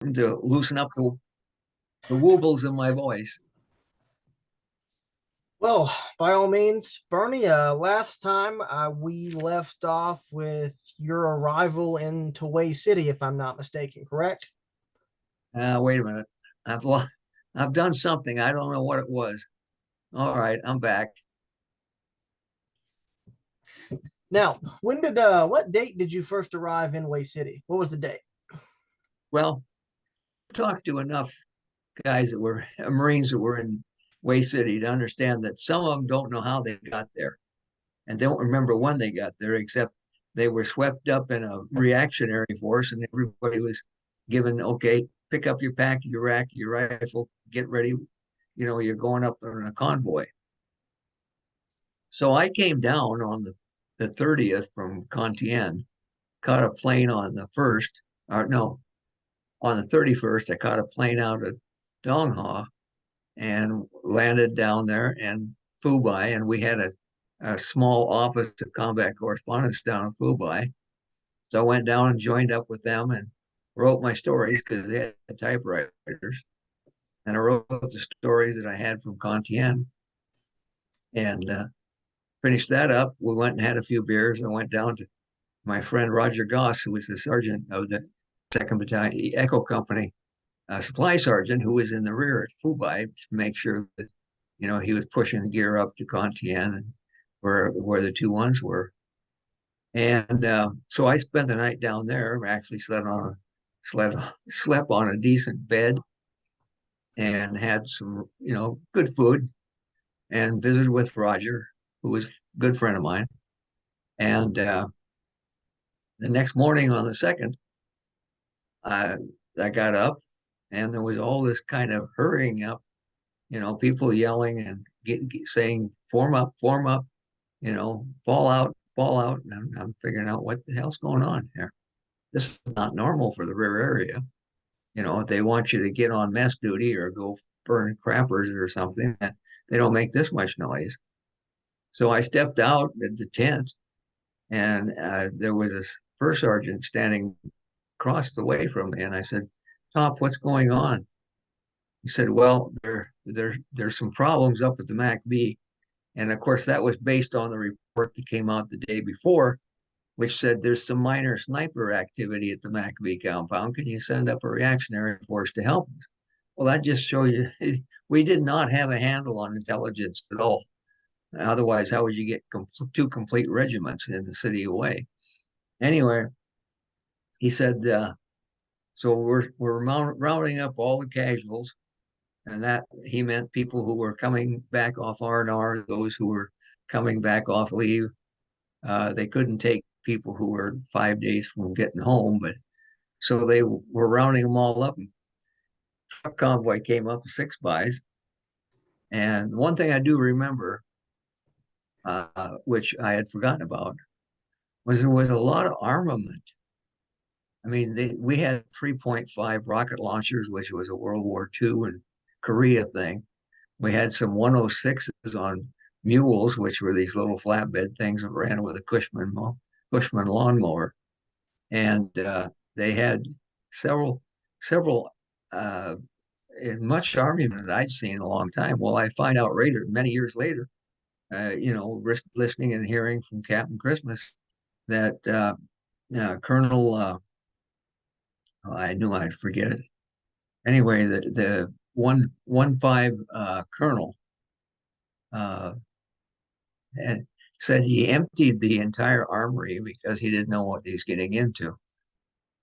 to loosen up the wobbles in my voice. Well, by all means, Bernie, last time we left off with your arrival into Way City, if I'm not mistaken, correct? Wait a minute. I've lo- I've done something. I don't know what it was. All right, I'm back. Now, what date did you first arrive in Way City? What was the date? Well, I've talked to enough guys that were Marines that were in Way City to understand that some of them don't know how they got there and don't remember when they got there, except they were swept up in a reactionary force and everybody was given, okay, pick up your pack, your rack, your rifle, get ready. You're going up on a convoy. So I came down on the 30th from Contien, caught a plane on the first, or no, on the 31st, I caught a plane out of Dong Ha and landed down there in Phu and we had a small office of combat correspondence down in Phu. So I went down and joined up with them and wrote my stories because they had typewriters. And I wrote the stories that I had from Contien and finished that up. We went and had a few beers and went down to my friend Roger Goss, who was the sergeant of the Second Battalion Echo Company, supply sergeant, who was in the rear at Fubai to make sure that he was pushing the gear up to Contien and where the two ones were. And so I spent the night down there. Actually slept slept on a decent bed and had some good food and visited with Roger, who was a good friend of mine. And the next morning on the second, I I got up and there was all this kind of hurrying up, people yelling and saying, form up, fall out, fall out. And I'm figuring out what the hell's going on here. This is not normal for the rear area. If they want you to get on mess duty or go burn crappers or something, they don't make this much noise. So I stepped out at the tent and there was a first sergeant standing across the way from me. And I said, Top, what's going on? He said, well, there's some problems up at the MACB. And of course, that was based on the report that came out the day before, which said there's some minor sniper activity at the MACB compound. Can you send up a reactionary force to help us? Well, that just shows you we did not have a handle on intelligence at all. Otherwise, how would you get two complete regiments in the city away? Anyway, he said, so we're rounding up all the casuals, and that he meant people who were coming back off R&R, those who were coming back off leave. They couldn't take people who were 5 days from getting home, but so they were rounding them all up. And truck convoy came up with six bys, and one thing I do remember, which I had forgotten about, was there was a lot of armament. I mean, we had 3.5 rocket launchers, which was a World War II and Korea thing. We had some 106s on mules, which were these little flatbed things that ran with a Cushman lawnmower. And they had several, uh, much armament I'd seen in a long time. Well, I find out later, many years later, listening and hearing from Captain Christmas that Colonel, I knew I'd forget it. Anyway, the 115 colonel uh, and said he emptied the entire armory because he didn't know what he was getting into.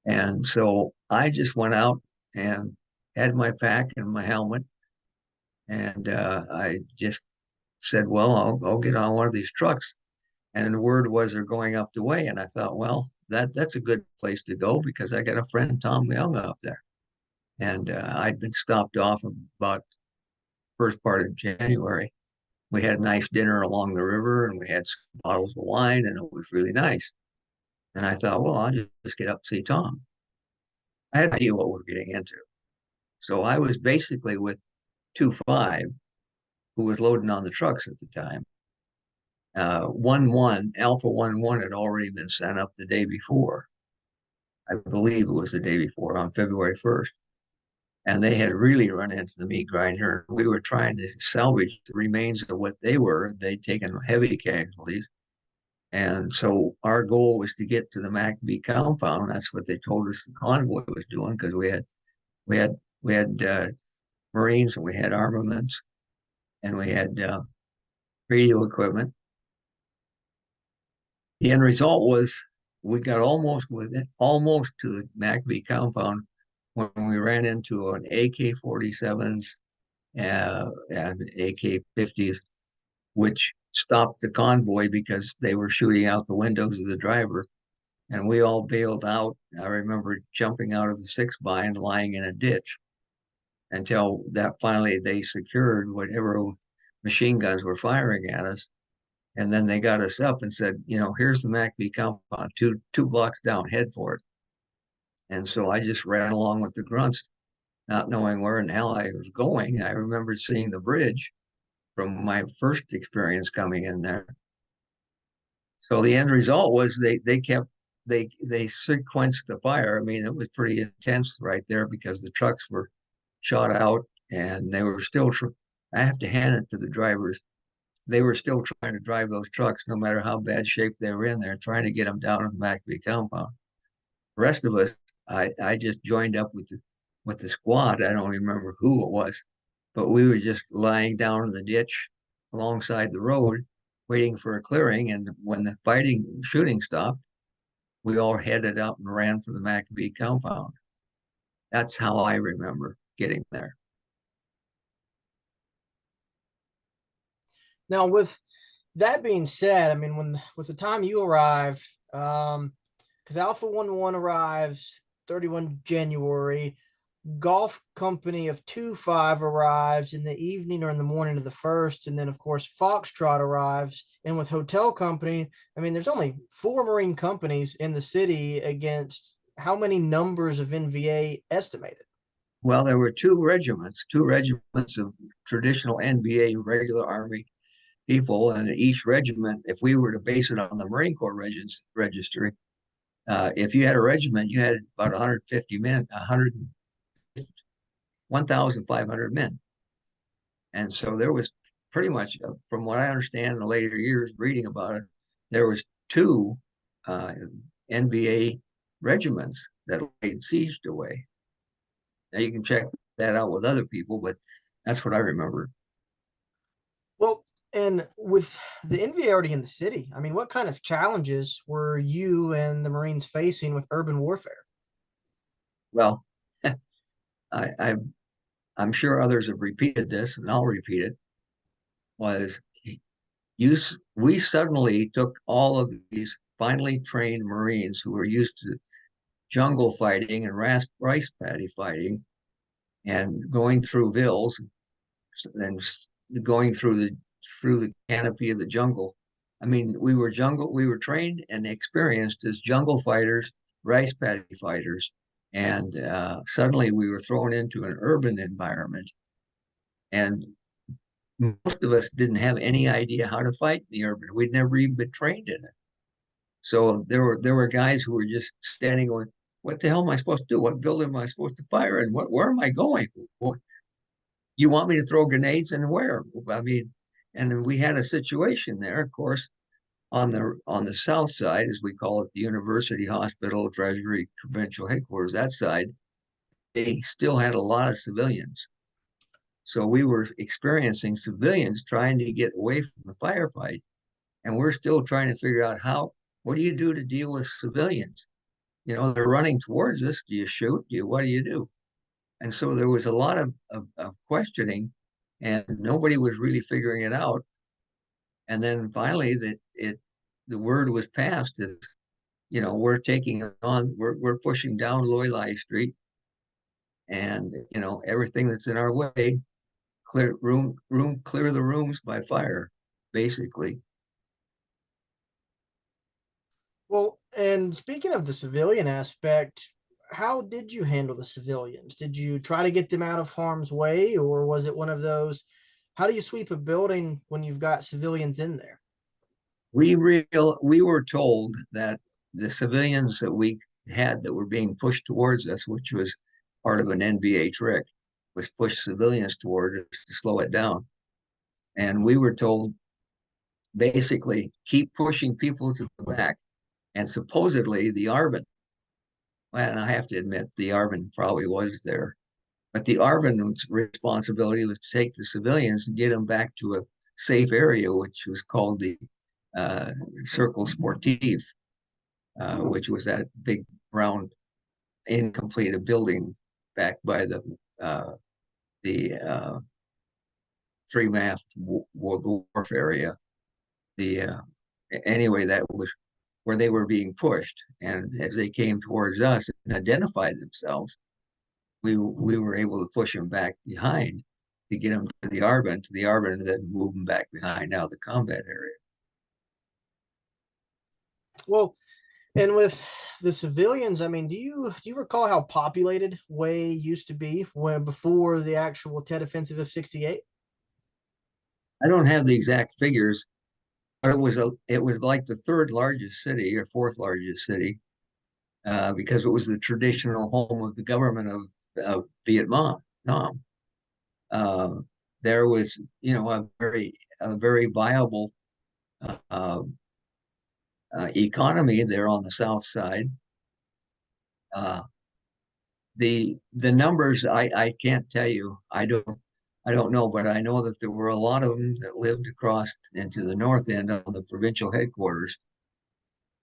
And so I just went out and had my pack and my helmet, and I just said, "Well, I'll get on one of these trucks." And the word was they're going up the way, and I thought, well, that's a good place to go because I got a friend Tom Young up there, and I'd been stopped off about first part of January. We had a nice dinner along the river, and we had some bottles of wine, and it was really nice. And I thought, well, I'll just get up and see Tom. I had no idea what we were getting into. So I was basically with 2-5, who was loading on the trucks at the time. 1-1, Alpha 1-1 had already been sent up the day before. I believe it was the day before on February 1st. and they had really run into the meat grinder. We were trying to salvage the remains of what they were. They'd taken heavy casualties. And so our goal was to get to the MACB compound. That's what they told us the convoy was doing, because we had we had Marines, and we had armaments, and we had radio equipment. The end result was we got almost to the MACB compound when we ran into an AK-47s and AK-50s, which stopped the convoy because they were shooting out the windows of the driver. And we all bailed out. I remember jumping out of the 6x and lying in a ditch until that finally they secured whatever machine guns were firing at us. And then they got us up and said, here's the MACB compound, two blocks down, head for it. And so I just ran along with the grunts, not knowing where in hell I was going. I remember seeing the bridge from my first experience coming in there. So the end result was they sequenced the fire. I mean, it was pretty intense right there because the trucks were shot out, and they were still. I have to hand it to the drivers. They were still trying to drive those trucks, no matter how bad shape they were in. They're trying to get them down to the MACB compound. The rest of us, I just joined up with the squad. I don't remember who it was, but we were just lying down in the ditch alongside the road, waiting for a clearing. And when the shooting stopped, we all headed up and ran for the MACB compound. That's how I remember getting there. Now, with that being said, I mean, with the time you arrive, because Alpha 11 arrives 31 January, Golf Company of 25 arrives in the evening or in the morning of the 1st, and then of course Foxtrot arrives. And with Hotel Company, I mean, there's only 4 Marine companies in the city against how many numbers of NVA estimated? Well, there were two regiments of traditional NVA regular Army people, and each regiment, if we were to base it on the Marine Corps registry, if you had a regiment, you had about 150 men, 1,500 men. And so there was pretty much, from what I understand in the later years reading about it, there was 2 NVA regiments that laid sieged away. Now you can check that out with other people, but that's what I remember. Well, and with the NVA already in the city, I mean, what kind of challenges were you and the Marines facing with urban warfare? Well, I I'm sure others have repeated this, and I'll repeat it. Was we suddenly took all of these finely trained Marines who were used to jungle fighting and rice paddy fighting, and going through vills and going through the canopy of the jungle. I mean, we were trained and experienced as jungle fighters, rice paddy fighters, and suddenly we were thrown into an urban environment, and most of us didn't have any idea how to fight in the urban. We'd never even been trained in it. So there were guys who were just standing going, "What the hell am I supposed to do? What building am I supposed to fire in? Where am I going? What, you want me to throw grenades and where?" I mean, and we had a situation there, of course, on the south side, as we call it, the University Hospital, Treasury, Provincial Headquarters. That side, they still had a lot of civilians. So we were experiencing civilians trying to get away from the firefight, and we're still trying to figure out what do you do to deal with civilians? They're running towards us. Do you shoot? What do you do? And so there was a lot of questioning, and nobody was really figuring it out. And then finally, the word was passed that we're taking on, we're pushing down Loylai Street, and everything that's in our way, clear the rooms by fire, basically. Well, and speaking of the civilian aspect, how did you handle the civilians? Did you try to get them out of harm's way, or was it one of those? How do you sweep a building when you've got civilians in there? We were told that the civilians that we had that were being pushed towards us, which was part of an NBA trick, was push civilians toward us to slow it down. And we were told basically keep pushing people to the back. And supposedly the ARVN, and I have to admit the ARVN probably was there, but the ARVN's responsibility was to take the civilians and get them back to a safe area, which was called the Circle Sportif, which was that big round incomplete building back by the three mast wharf area. Anyway, that was where they were being pushed, and as they came towards us and identified themselves, we were able to push them back behind to get them to the ARVN, and then move them back behind now the combat area. Well, and with the civilians, I mean, do you recall how populated Way used to be when before the actual Tet Offensive of '68? I don't have the exact figures, but it was like the third largest city or fourth largest city, because it was the traditional home of the government of Vietnam. Uh, there was, a very viable uh, economy there on the south side. The numbers I can't tell you. I don't know, but I know that there were a lot of them that lived across into the north end on the provincial headquarters.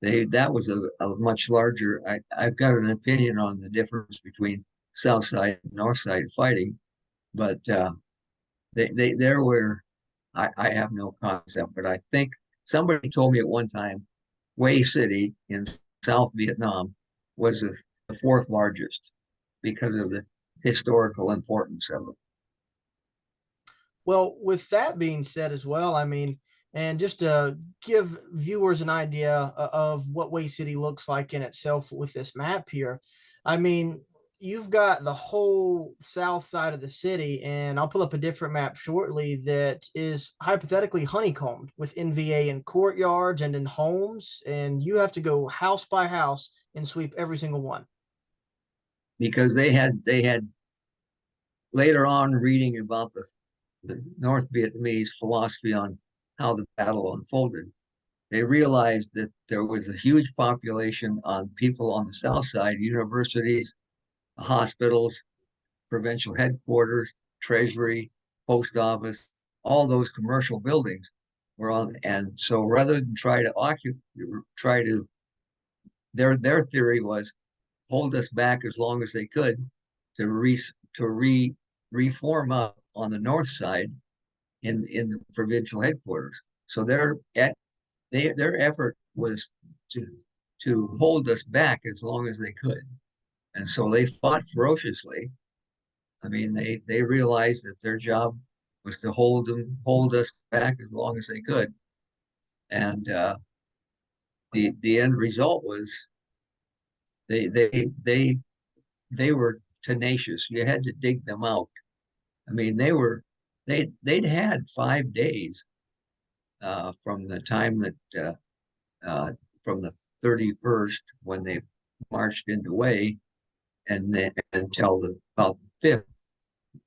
That was a much larger. I've got an opinion on the difference between south side and north side fighting, but there were. I have no concept, but I think somebody told me at one time, Hue City in South Vietnam was the fourth largest because of the historical importance of it. Well, with that being said as well, I mean, and just to give viewers an idea of what Way City looks like in itself with this map here, I mean, you've got the whole south side of the city, and I'll pull up a different map shortly that is hypothetically honeycombed with NVA in courtyards and in homes, and you have to go house by house and sweep every single one. Because they had later on reading about the North Vietnamese philosophy on how the battle unfolded. They realized that there was a huge population on people on the south side, universities, hospitals, provincial headquarters, treasury, post office, all those commercial buildings were on. And so rather than try to, their theory was hold us back as long as they could to reform up on the north side in the provincial headquarters. So their effort was to hold us back as long as they could, and so they fought ferociously. I mean, they realized that their job was to hold us back as long as they could, and the end result was they they they they were tenacious. You had to dig them out. I mean, they'd had 5 days from the time that from the 31st when they marched into Way, and then until about the 5th,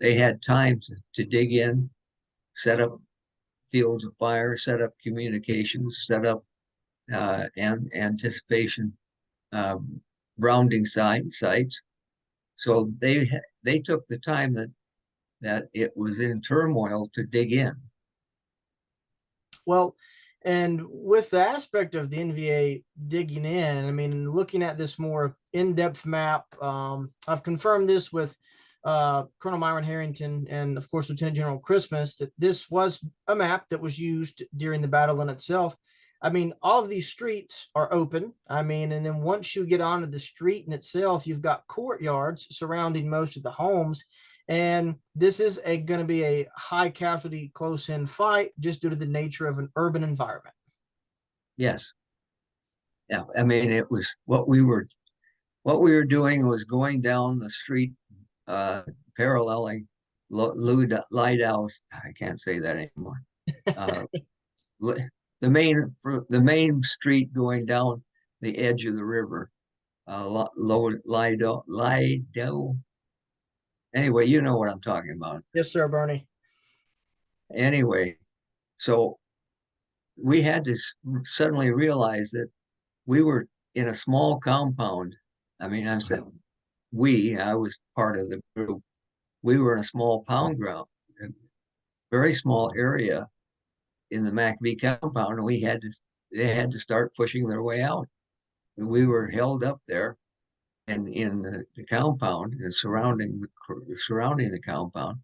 they had time to dig in, set up fields of fire, set up communications, set up and anticipation rounding sites. So they took the time that it was in turmoil to dig in. Well, and with the aspect of the NVA digging in, I mean, looking at this more in-depth map, I've confirmed this with Colonel Myron Harrington and, of course, Lieutenant General Christmas, that this was a map that was used during the battle in itself. I mean, all of these streets are open. I mean, and then once you get onto the street in itself, you've got courtyards surrounding most of the homes. And this is going to be a high casualty, close in fight just due to the nature of an urban environment. Yes, yeah. I mean, it was what we were doing was going down the street, paralleling Lidau's. I can't say that anymore. Uh, the main street going down the edge of the river, Lido, Anyway, you know what I'm talking about. Yes, sir, Bernie. Anyway, so we had to suddenly realize that we were in a small compound. I mean, I'm saying I was part of the group. We were in a small pound ground, a very small area in the MacV compound, and they had to start pushing their way out. And we were held up there and in the compound and surrounding the compound.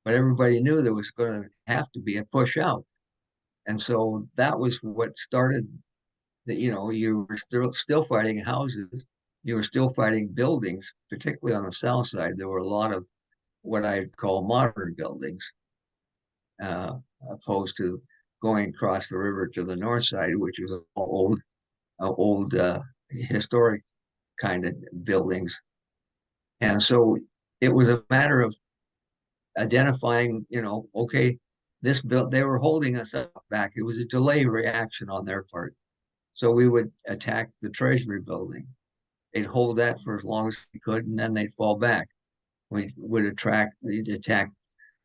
But everybody knew there was going to have to be a push out. And so that was what started that, you were still fighting houses. You were still fighting buildings, particularly on the south side. There were a lot of what I'd call modern buildings, uh, opposed to going across the river to the north side, which was old historic kind of buildings. And so it was a matter of identifying, okay, they were holding us up back. It was a delay reaction on their part. So we would attack the Treasury building. They'd hold that for as long as we could, and then they'd fall back. We'd attack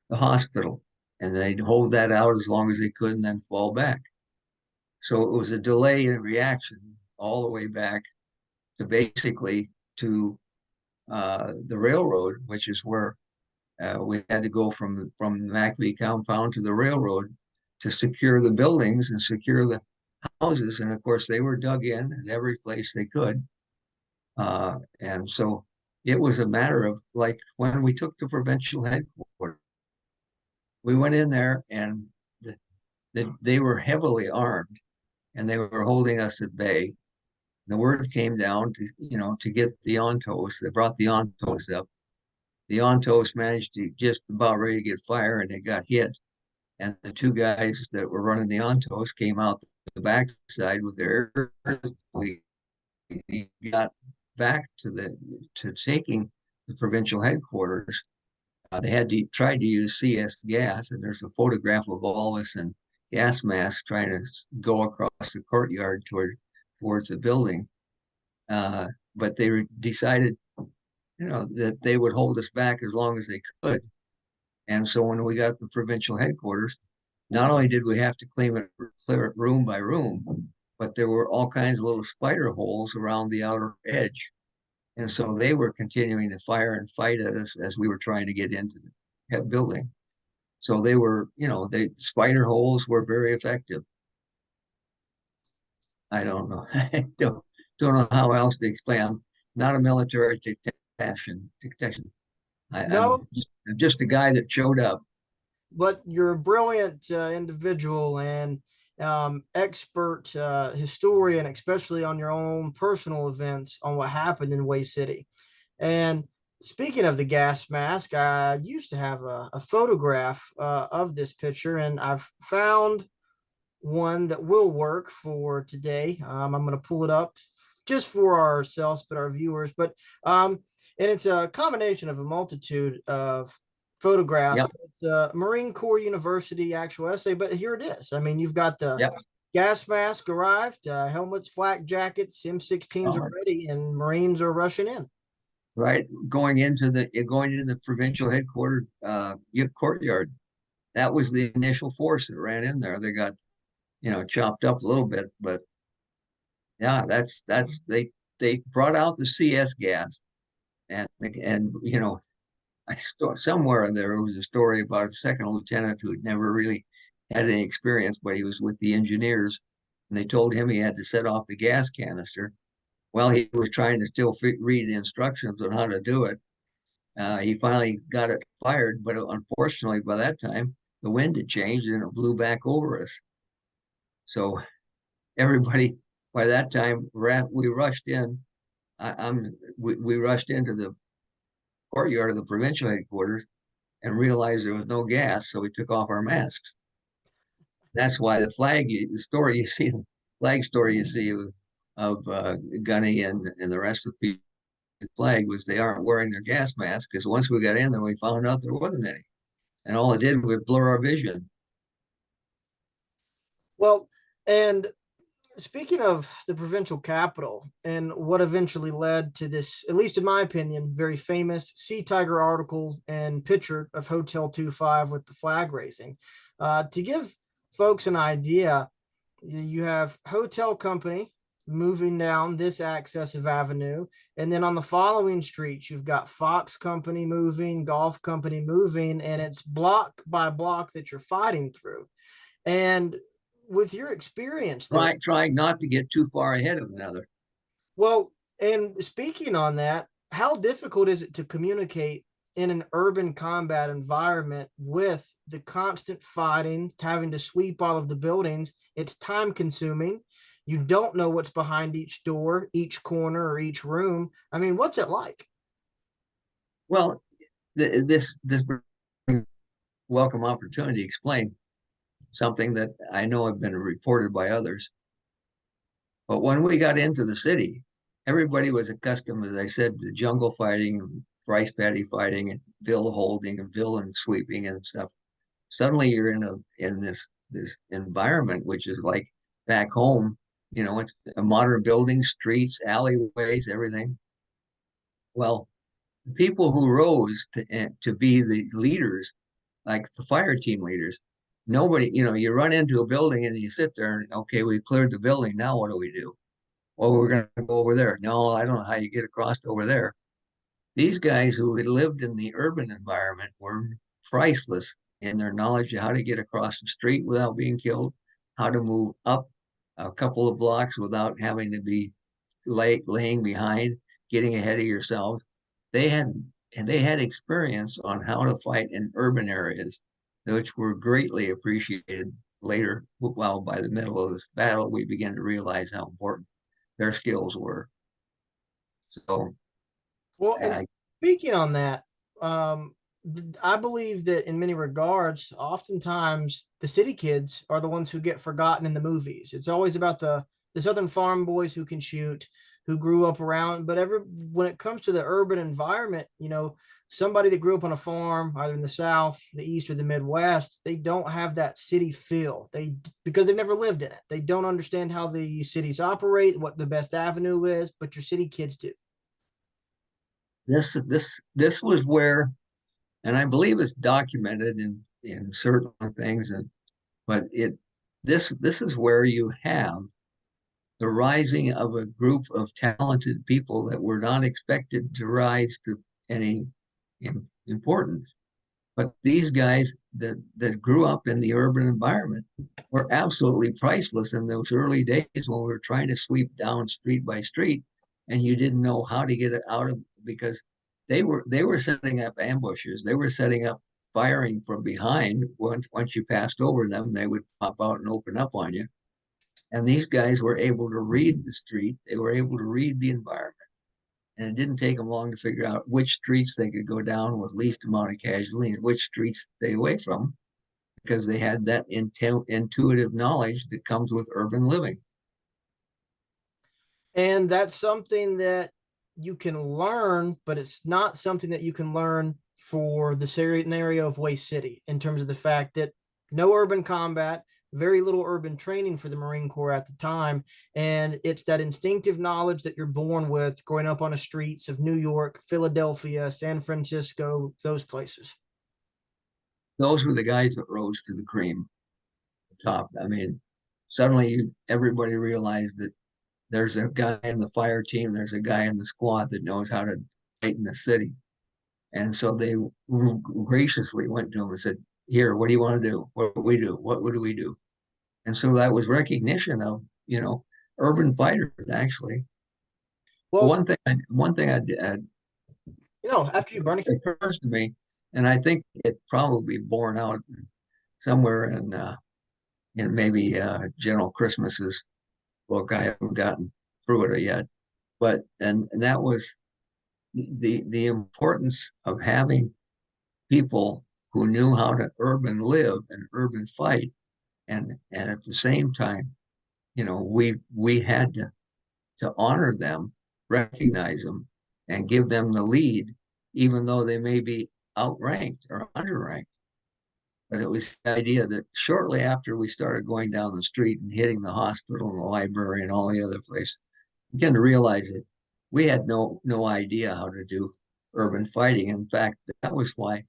the hospital, and they'd hold that out as long as they could, and then fall back. So it was a delay in reaction all the way back to basically to the railroad, which is where we had to go from the MacV compound to the railroad to secure the buildings and secure the houses. And of course, they were dug in every place they could. And so it was a matter of like when we took the provincial headquarters, we went in there and they were heavily armed and they were holding us at bay. The word came down to get the Ontos. They brought the Ontos up. The Ontos managed to just about ready to get fire and they got hit. And the two guys that were running the Ontos came out the backside with their we got back to taking the provincial headquarters. They had tried to use CS gas, and there's a photograph of all us in gas masks trying to go across the courtyard towards the building. But they decided, that they would hold us back as long as they could. And so when we got the provincial headquarters, not only did we have to clear it room by room, but there were all kinds of little spider holes around the outer edge. And so they were continuing to fire and fight at us as we were trying to get into the building. So they were, spider holes were very effective. I don't know. I don't know how else to explain. I'm not a military technician. No, I'm just a guy that showed up. but you're a brilliant individual and expert historian, especially on your own personal events on what happened in Hue City. And speaking of the gas mask, I used to have a photograph of this picture, and I've found one that will work for today. I'm going to pull it up just for ourselves, but our viewers. And it's a combination of a multitude of photographs. Yep. It's a Marine Corps University actual essay, but here it is. I mean, you've got the Yep. gas mask arrived, helmets, flak jackets, M16s are ready, and Marines are rushing in. Right, going into the provincial headquarters courtyard. That was the initial force that ran in there. They got chopped up a little bit, but yeah, that's they brought out the CS gas, and somewhere there was a story about a second lieutenant who had never really had any experience, but he was with the engineers, and they told him he had to set off the gas canister. Well, he was trying to still read the instructions on how to do it. He finally got it fired, but unfortunately, by that time, the wind had changed and it blew back over us. So everybody, by that time, we rushed in. We rushed into the courtyard of the provincial headquarters and realized there was no gas, so we took off our masks. That's why the flag story you see of Gunny and the rest of the flag was they aren't wearing their gas masks, because once we got in there, we found out there wasn't any, and all it did was blur our vision. Well, and speaking of the provincial capital and what eventually led to this, at least in my opinion, very famous Sea Tiger article and picture of Hotel 25 with the flag raising. To give folks an idea, you have hotel company moving down this access of avenue, and then on the following streets you've got Fox company moving, golf company moving, and it's block by block that you're fighting through. And with your experience there, Trying not to get too far ahead of another. well, and speaking on that, how difficult is it to communicate in an urban combat environment with the constant fighting, having to sweep all of the buildings? It's time consuming. You don't know what's behind each door, each corner, or each room. I mean, what's it like? Well, this welcome opportunity to explain something that I know have been reported by others. But when we got into the city, everybody was accustomed, as I said, to jungle fighting, rice paddy fighting, and bill holding, and bill and sweeping and stuff. Suddenly, you're in this environment which is like back home. You know, it's a modern building, streets, alleyways, everything. Well, the people who rose to be the leaders, like the fire team leaders, nobody, you run into a building and you sit there and okay, we cleared the building. Now what do we do? Well, we're going to go over there. No, I don't know how you get across over there. These guys who had lived in the urban environment were priceless in their knowledge of how to get across the street without being killed, how to move up a couple of blocks without having to be laying behind, getting ahead of yourselves. They had they had experience on how to fight in urban areas, which were greatly appreciated later. Well, by the middle of this battle, we began to realize how important their skills were. So, Well, and uh, speaking on that, I believe that in many regards, oftentimes the city kids are the ones who get forgotten in the movies. It's always about the southern farm boys who can shoot, who grew up around. But when it comes to the urban environment, somebody that grew up on a farm, either in the South, the East, or the Midwest, they don't have that city feel. Because they've never lived in it. They don't understand how the cities operate, what the best avenue is. But your city kids do. this was where, and I believe it's documented in certain things, but this is where you have the rising of a group of talented people that were not expected to rise to any importance. But these guys that grew up in the urban environment were absolutely priceless in those early days when we were trying to sweep down street by street, and you didn't know how to get it out of because they were setting up ambushes. They were setting up firing from behind. Once you passed over them, they would pop out and open up on you. And these guys were able to read the street. They were able to read the environment. And it didn't take them long to figure out which streets they could go down with least amount of casualty and which streets stay away from because they had that intuitive knowledge that comes with urban living. And that's something that you can learn, but it's not something that you can learn for the scenario of Waste City in terms of the fact that no urban combat, very little urban training for the Marine Corps at the time. And it's that instinctive knowledge that you're born with growing up on the streets of New York, Philadelphia, San Francisco, those places. Those were the guys that rose to the cream top. I mean, suddenly everybody realized that there's a guy in the fire team, there's a guy in the squad that knows how to fight in the city. And so they graciously went to him and said, here, what do you want to do? What do we do? What would we do? And so that was recognition of, urban fighters, actually. Well, One thing after you burn it. occurs to me, and I think it probably borne out somewhere in maybe General Christmas's book. I haven't gotten through it yet, but and that was the importance of having people who knew how to urban live and urban fight, and at the same time, we had to honor them, recognize them, and give them the lead, even though they may be outranked or underranked. But it was the idea that shortly after we started going down the street and hitting the hospital and the library and all the other places, began to realize that we had no idea how to do urban fighting. In fact, that was why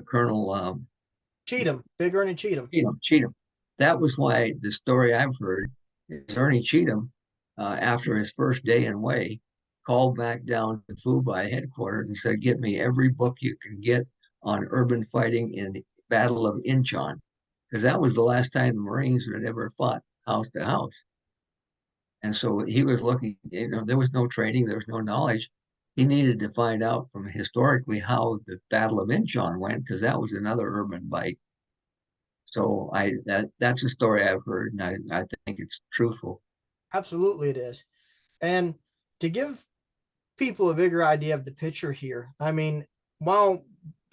Colonel Cheatham, Big Ernie Cheatham. Cheatham. That was why the story I've heard is Ernie Cheatham, after his first day in Way, called back down to Fubai headquarters and said, "Get me every book you can get on urban fighting in the Battle of Incheon," because that was the last time the Marines had ever fought house to house. And so he was looking, there was no training, there was no knowledge. He needed to find out from historically how the Battle of Incheon went, because that was another urban fight. So that's a story I've heard, and I think it's truthful. Absolutely, it is. And to give people a bigger idea of the picture here, I mean, while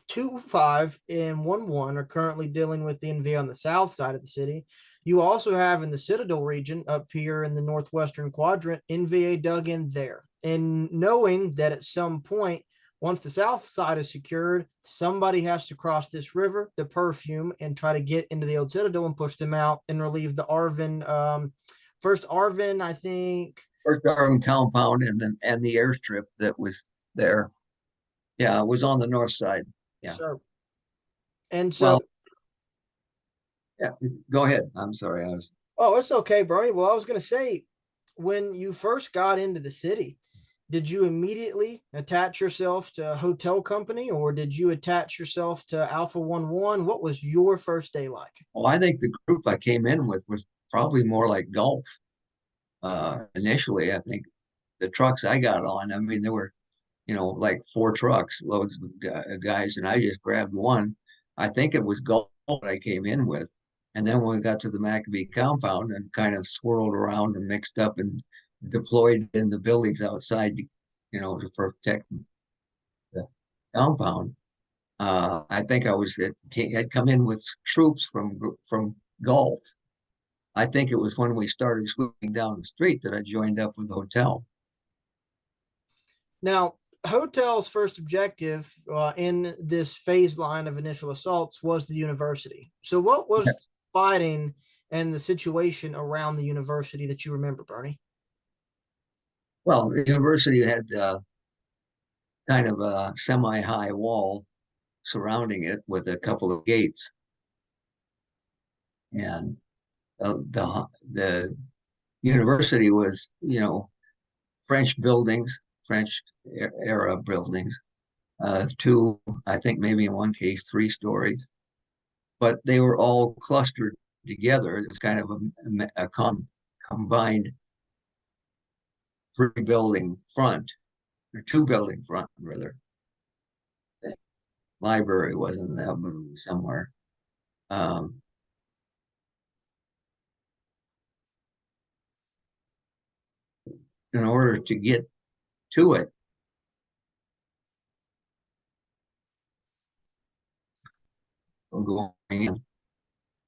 2-5 and 1-1 are currently dealing with the NVA on the south side of the city, you also have in the Citadel region up here in the northwestern quadrant, NVA dug in there. And knowing that at some point, once the south side is secured, somebody has to cross this river, the Perfume, and try to get into the old Citadel and push them out and relieve the Arvin. First Arvin, I think. First Arvin compound, and the airstrip that was there. Yeah, it was on the north side. Yeah. So, and so, well, yeah. Go ahead. I'm sorry. Oh, it's okay, Bernie. Well, I was going to say, when you first got into the city, did you immediately attach yourself to a hotel company, or did you attach yourself to Alpha 11? What was your first day like? Well, I think the group I came in with was probably more like golf. Initially, I think the trucks I got on, I mean, there were, like 4 trucks, loads of guys, and I just grabbed one. I think it was golf I came in with. And then when we got to the Maccabee compound and kind of swirled around and mixed up and deployed in the buildings outside, to protect the compound, I think had come in with troops from golf. I think it was when we started sweeping down the street that I joined up with the hotel. Now, Hotel's first objective in this phase line of initial assaults was the university. So, what was Yes. fighting and the situation around the university that you remember, Bernie? Well, the university had kind of a semi-high wall surrounding it with a couple of gates, and the university was, French buildings, French era buildings, 2, I think maybe in one case 3 stories, but they were all clustered together. It was kind of a combined 3-building front, or 2-building front rather. The library was in that building somewhere. In order to get to it, going in,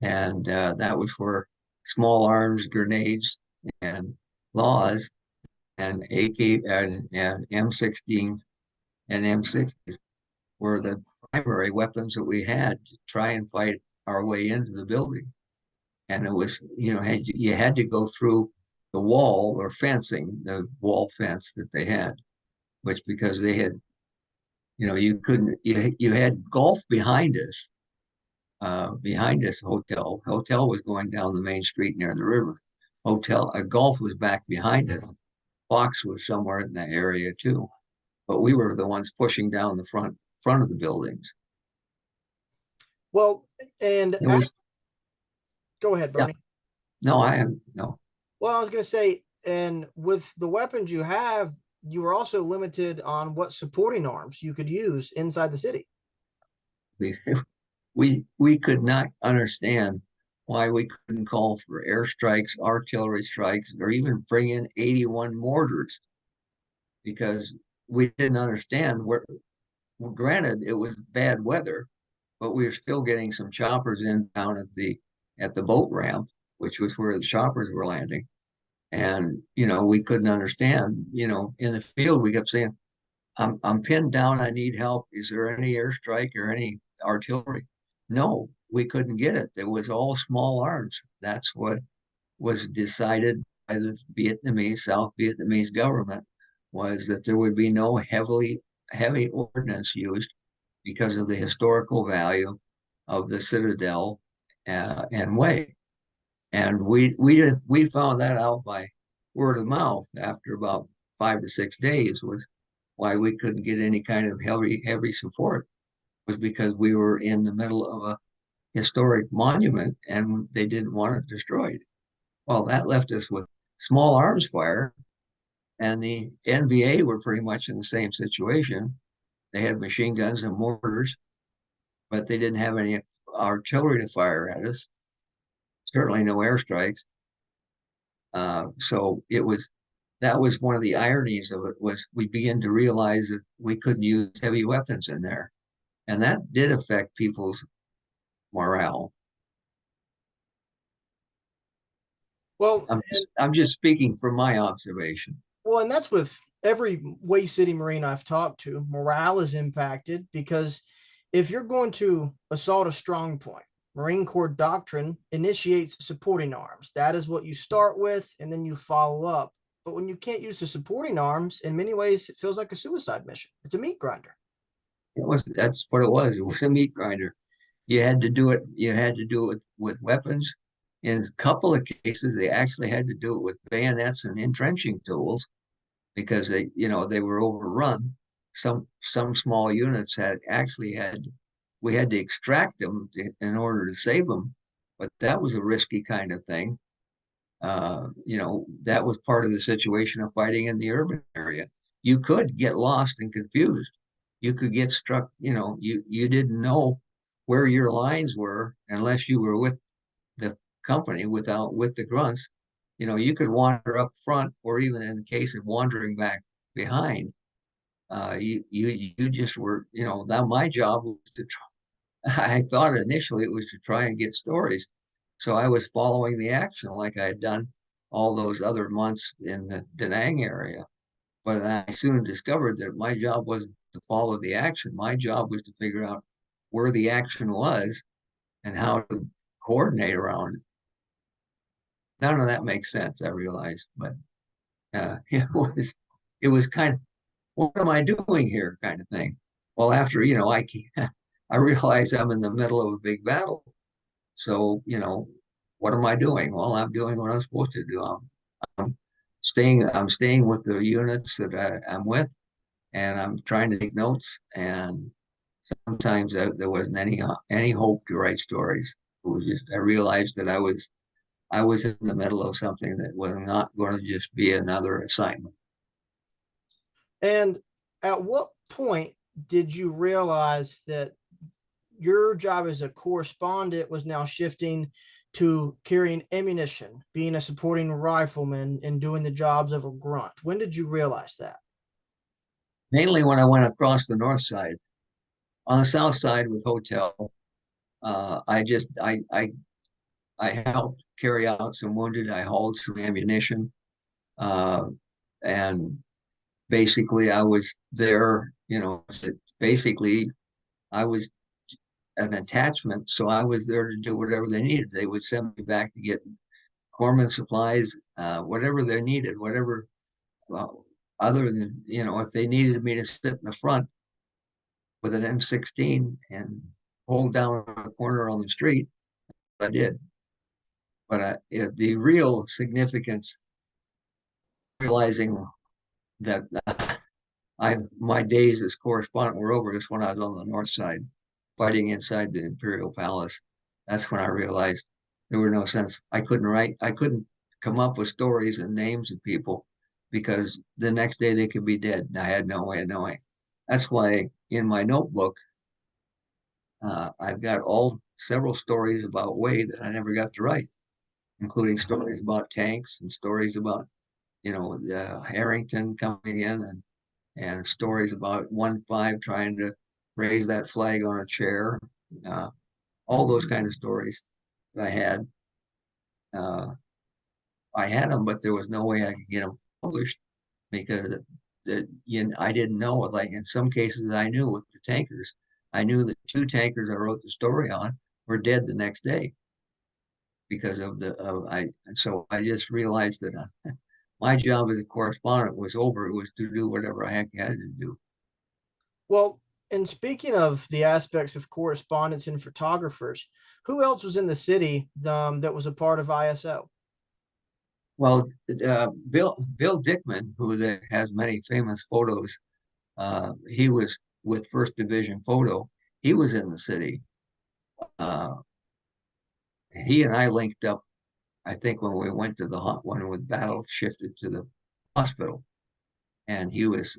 and that was where small arms, grenades, and laws, and AK and M16s and M60s were the primary weapons that we had to try and fight our way into the building. And it was, you had to go through the wall or fencing, the wall fence that they had, which because they had, you couldn't, you had golf behind us, behind this hotel. Hotel was going down the main street near the river. Golf was back behind us. Fox was somewhere in that area too, but we were the ones pushing down the front of the buildings. Well, and It was, go ahead, yeah, Bernie. no, I am no. Well, I was going to say, and with the weapons you have, you were also limited on what supporting arms you could use inside the city. We we could not understand why we couldn't call for airstrikes, artillery strikes, or even bring in 81 mortars, because we didn't understand where. Well, granted, it was bad weather, but we were still getting some choppers in down at the boat ramp, which was where the choppers were landing. And we couldn't understand. In the field, we kept saying, I'm pinned down. I need help. Is there any airstrike or any artillery. No, we couldn't get it. It was all small arms. That's what was decided by the South Vietnamese government, was that there would be no heavy ordnance used because of the historical value of the citadel and way. And we found that out by word of mouth after about 5 or 6 days. Was why we couldn't get any kind of heavy support, was because we were in the middle of a historic monument and they didn't want it destroyed. Well, that left us with small arms fire, and the NVA were pretty much in the same situation. They had machine guns and mortars, but they didn't have any artillery to fire at us. Certainly no airstrikes. So that was one of the ironies of it, was we began to realize that we couldn't use heavy weapons in there, and that did affect people's morale. Well, I'm just speaking from my observation. well, and that's with every Way City Marine I've talked to. Morale is impacted because if you're going to assault a strong point, Marine Corps doctrine initiates supporting arms. That is what you start with, and then you follow up. But when you can't use the supporting arms, in many ways, it feels like a suicide mission. It's a meat grinder. That's what it was. It was a meat grinder. You had to do it. You had to do it with weapons. In a couple of cases, they actually had to do it with bayonets and entrenching tools because they were overrun. Some small units we had to extract them in order to save them, but that was a risky kind of thing. That was part of the situation of fighting in the urban area. You could get lost and confused. You could get struck. You didn't know where your lines were unless you were with the company with the grunts. You could wander up front, or even in the case of wandering back behind, you just were. Now my job was to try. I thought initially it was to try and get stories, so I was following the action like I had done all those other months in the Da Nang area. But I soon discovered that my job wasn't to follow the action. My job was to figure out where the action was and how to coordinate around it. None of that makes sense, I realized, but it was kind of, what am I doing here, kind of thing. Well, after I realize I'm in the middle of a big battle, so what am I doing? Well, I'm doing what I'm supposed to do. I'm staying with the units that I'm with, and I'm trying to take notes. And sometimes there wasn't any hope to write stories. It was just I realized that I was in the middle of something that was not going to just be another assignment. And at what point did you realize that your job as a correspondent was now shifting to carrying ammunition, being a supporting rifleman, and doing the jobs of a grunt? When did you realize that? Mainly when I went across the north side. On the south side with hotel, I helped carry out some wounded. I hauled some ammunition, and basically I was there. Basically I was an attachment, so I was there to do whatever they needed. They would send me back to get corpsman supplies, whatever they needed, whatever. Other than if they needed me to sit in the front with an M16 and hold down a corner on the street, I did. But the real significance, realizing that my days as correspondent were over, is when I was on the north side, fighting inside the Imperial Palace. That's when I realized there were no sense. I couldn't write. I couldn't come up with stories and names of people because the next day they could be dead, and I had no way of knowing. That's why in my notebook, I've got several stories about Way that I never got to write, including stories about tanks and stories about the Harrington coming in, and stories about 1-5 trying to raise that flag on a chair. All those kind of stories that I had. I had them, but there was no way I could get them published because I didn't know. Like in some cases, I knew with the tankers, I knew the two tankers I wrote the story on were dead the next day because of the I. So I just realized that my job as a correspondent was over. It was to do whatever I had to do. Well, and speaking of the aspects of correspondence and photographers, who else was in the city that was a part of ISO? Well, Bill Dickman, who has many famous photos, he was with First Division Photo. He was in the city. Uh, he and I linked up, I think, when we went to when the battle shifted to the hospital. And he was,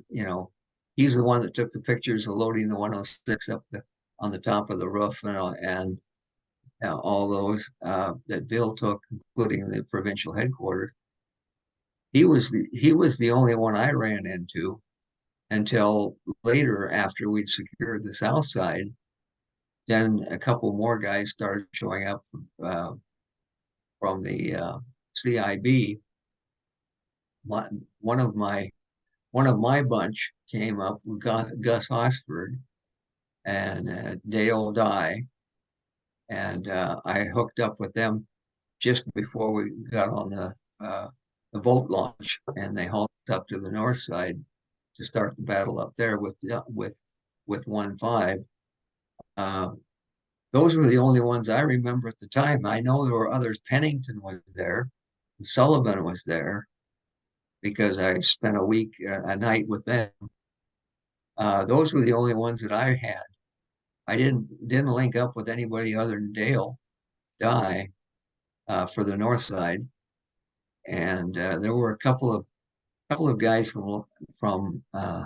he's the one that took the pictures of loading the 106 up on the top of the roof and all those that Bill took, including the provincial headquarters. He was the only one I ran into until later after we'd secured the south side. Then a couple more guys started showing up from the CIB. One of my bunch came up with Gus Hosford and Dale Dye, and I hooked up with them just before we got on the boat launch, and they hauled up to the north side to start the battle up there with 1-5. Uh, those were the only ones I remember at the time. I know there were others. Pennington was there, Sullivan was there because I spent a night with them. Those were the only ones that I had. I didn't link up with anybody other than Dale Dye for the north side, and there were a couple of guys from I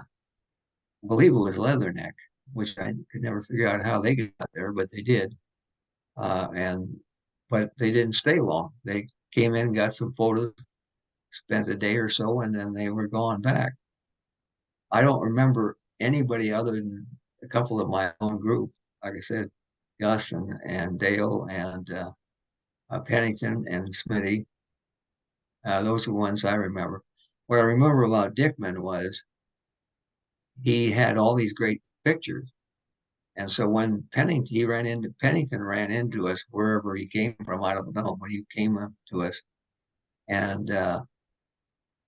believe it was Leatherneck, which I could never figure out how they got there, but they did. And but they didn't stay long. They came in, got some photos, spent a day or so, and then they were gone back. I don't remember anybody other than a couple of my own group. Like I said, Gus and Dale and Pennington and Smitty. Those are the ones I remember. What I remember about Dickman was he had all these great pictures. And so when Pennington ran into us wherever he came from, I don't know, but he came up to us and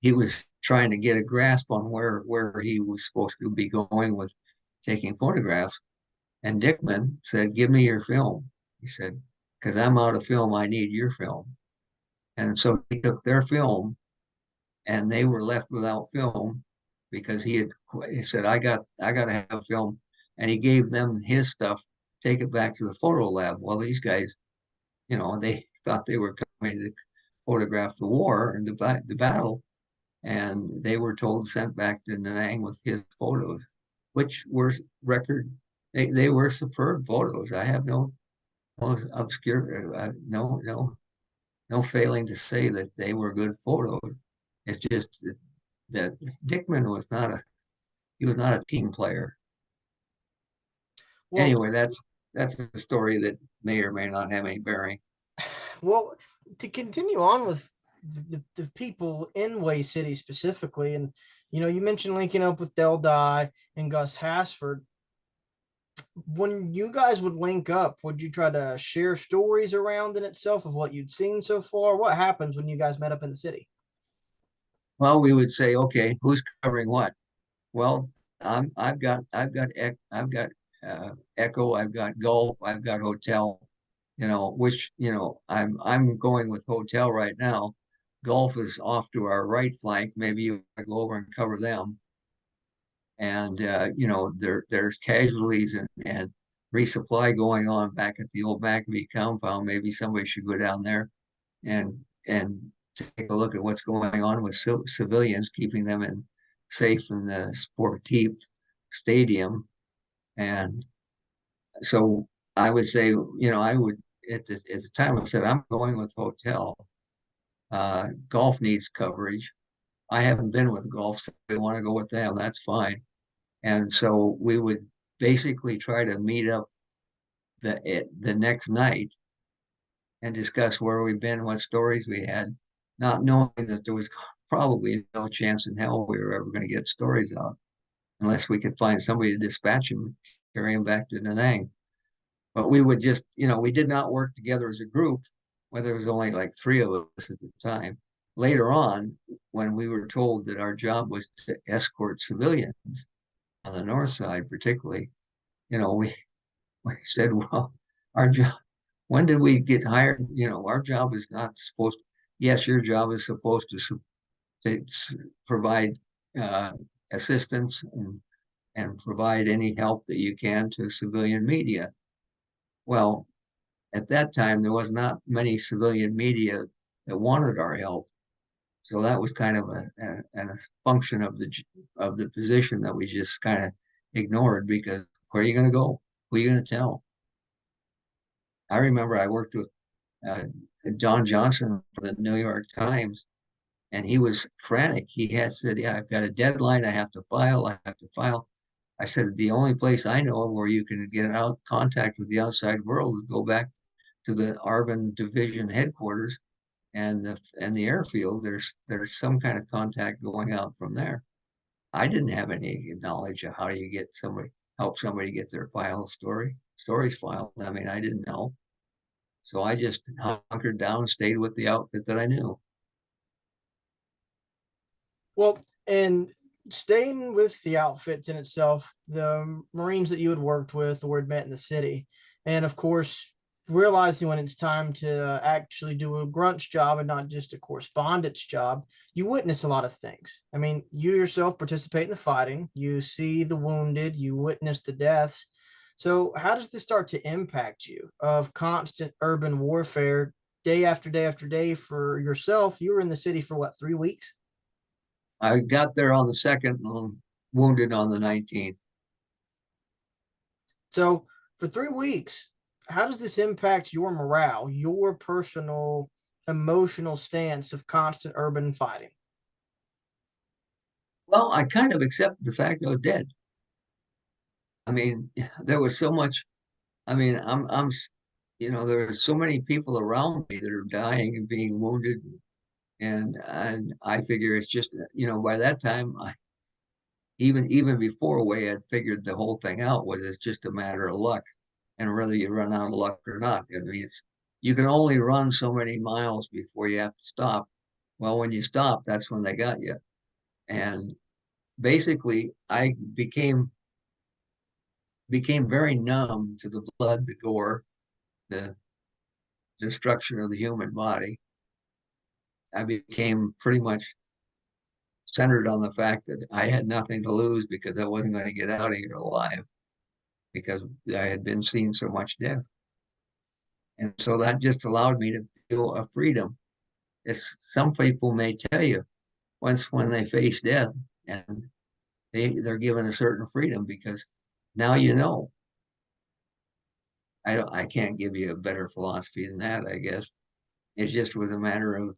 he was trying to get a grasp on where he was supposed to be going with taking photographs. And Dickman said, "Give me your film." He said, "Because I'm out of film, I need your film." And so he took their film, and they were left without film because he said, "I got to have film," and he gave them his stuff, take it back to the photo lab. Well, these guys, they thought they were coming to photograph the war and the battle, and they were told sent back to Nanang with his photos, which were record. They were superb photos. I have no obscure, no failing to say that they were good photos. It's just that Dickman he was not a team player. Well, Anyway, that's a story that may or may not have any bearing. well, to continue on with the people in Way City specifically, and you mentioned linking up with Del Dye and Gus Hasford. When you guys would link up, would you try to share stories around in itself of what you'd seen so far? What happens when you guys met up in the city? Well, we would say, okay, who's covering what? Well, I've got Echo, I've got Golf, I've got Hotel. Which I'm going with Hotel right now. Golf is off to our right flank. Maybe you go over and cover them. And there's casualties and resupply going on back at the old McAfee compound. Maybe somebody should go down there and take a look at what's going on with civilians, keeping them safe in the Sportif Stadium. And so I would say, I would at the time I said I'm going with Hotel. Golf needs coverage. I haven't been with Golf, so they want to go with them. That's fine. And so we would basically try to meet up the next night and discuss where we've been, what stories we had, not knowing that there was probably no chance in hell we were ever going to get stories out unless we could find somebody to dispatch them, carry them back to Da Nang. But we would just, we did not work together as a group, where there was only like three of us at the time. Later on, when we were told that our job was to escort civilians on the north side, particularly, we said, well, our job, when did we get hired? Our job is not supposed to, yes, your job is supposed to provide assistance and provide any help that you can to civilian media. Well, at that time, there was not many civilian media that wanted our help. So that was kind of a function of the position that we just kind of ignored, because where are you going to go? Who are you going to tell? I remember I worked with Don Johnson for the New York Times, and he was frantic. He had said, "Yeah, I've got a deadline. I have to file. I have to file." I said, "The only place I know of where you can get out contact with the outside world is go back to the Arvin Division headquarters and the airfield. There's some kind of contact going out from there." I didn't have any knowledge of how you help somebody get their stories filed. I mean, I didn't know. So I just hunkered down, stayed with the outfit that I knew. Well, and staying with the outfits in itself, the Marines that you had worked with or had met in the city, and of course, realizing when it's time to actually do a grunt's job and not just a correspondent's job, you witness a lot of things. I mean, you yourself participate in the fighting, you see the wounded, you witness the deaths. So, how does this start to impact you of constant urban warfare day after day after day for yourself? You were in the city for what, 3 weeks? I got there on the 2nd, wounded on the 19th. So for 3 weeks, how does this impact your morale, your personal emotional stance of constant urban fighting? Well, I kind of accepted the fact I was dead. I mean, there was so much. I mean, there are so many people around me that are dying and being wounded, and I figure it's just, by that time, even before way, I'd figured the whole thing out was it's just a matter of luck, and whether you run out of luck or not. I mean, you can only run so many miles before you have to stop. Well, when you stop, that's when they got you. And basically, I became very numb to the blood, the gore, the destruction of the human body. I became pretty much centered on the fact that I had nothing to lose because I wasn't going to get out of here alive, because I had been seeing so much death. And so that just allowed me to feel a freedom. Some people may tell you once when they face death, and they're given a certain freedom because now you know. I can't give you a better philosophy than that, I guess. It just was a matter of,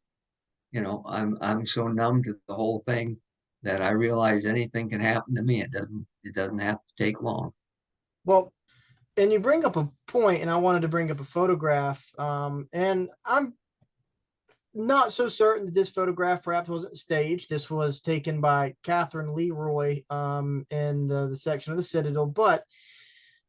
I'm so numb to the whole thing that I realize anything can happen to me. It doesn't have to take long. Well, and you bring up a point, and I wanted to bring up a photograph. And I'm not so certain that this photograph perhaps wasn't staged. This was taken by Catherine Leroy in the section of the Citadel. But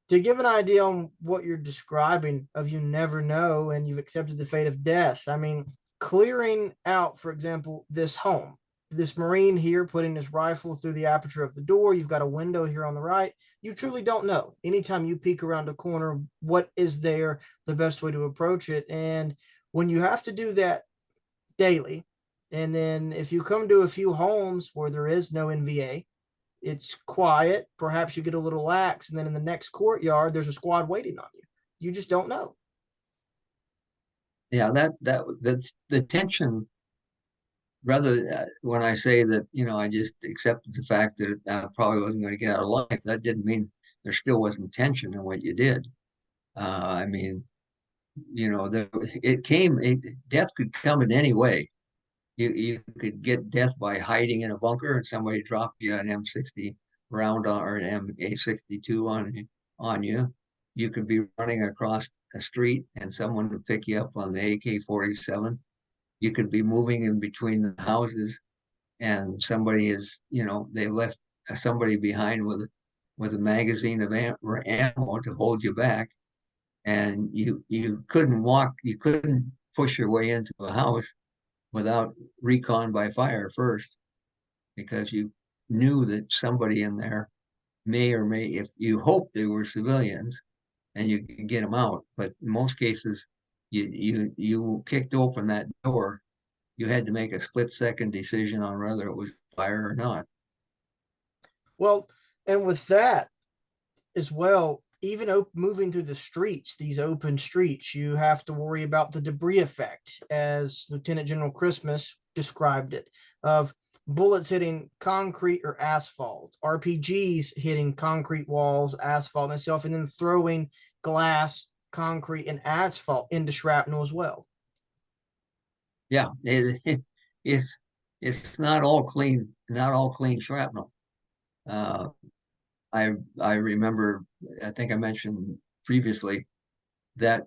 to give an idea on what you're describing of you never know and you've accepted the fate of death, I mean, clearing out, for example, this home, this Marine here putting his rifle through the aperture of the door, you've got a window here on the right. You truly don't know. Anytime you peek around a corner, what is there, the best way to approach it. And when you have to do that daily, and then if you come to a few homes where there is no NVA, it's quiet, perhaps you get a little lax, and then in the next courtyard, there's a squad waiting on you. You just don't know. Yeah, that's the tension. Rather, when I say that, I just accepted the fact that I probably wasn't going to get out of life, that didn't mean there still wasn't tension in what you did. I mean, death could come in any way. You could get death by hiding in a bunker and somebody dropped you an M60 round or an MA62 on you. You could be running across a street and someone would pick you up on the AK-47. You could be moving in between the houses and somebody they left somebody behind with a magazine of ammo to hold you back, and you couldn't walk, you couldn't push your way into a house without recon by fire first, because you knew that somebody in there may or may, if you hoped they were civilians, and you could get them out. But in most cases, you kicked open that door, you had to make a split-second decision on whether it was fire or not. Well, and with that as well, even moving through the streets, these open streets, you have to worry about the debris effect, as Lieutenant General Christmas described it, of bullets hitting concrete or asphalt, RPGs hitting concrete walls, asphalt itself, and then throwing glass, concrete, and asphalt into shrapnel as well. Yeah, it's it's not all clean, not all clean shrapnel. Uh, I remember, I think I mentioned previously that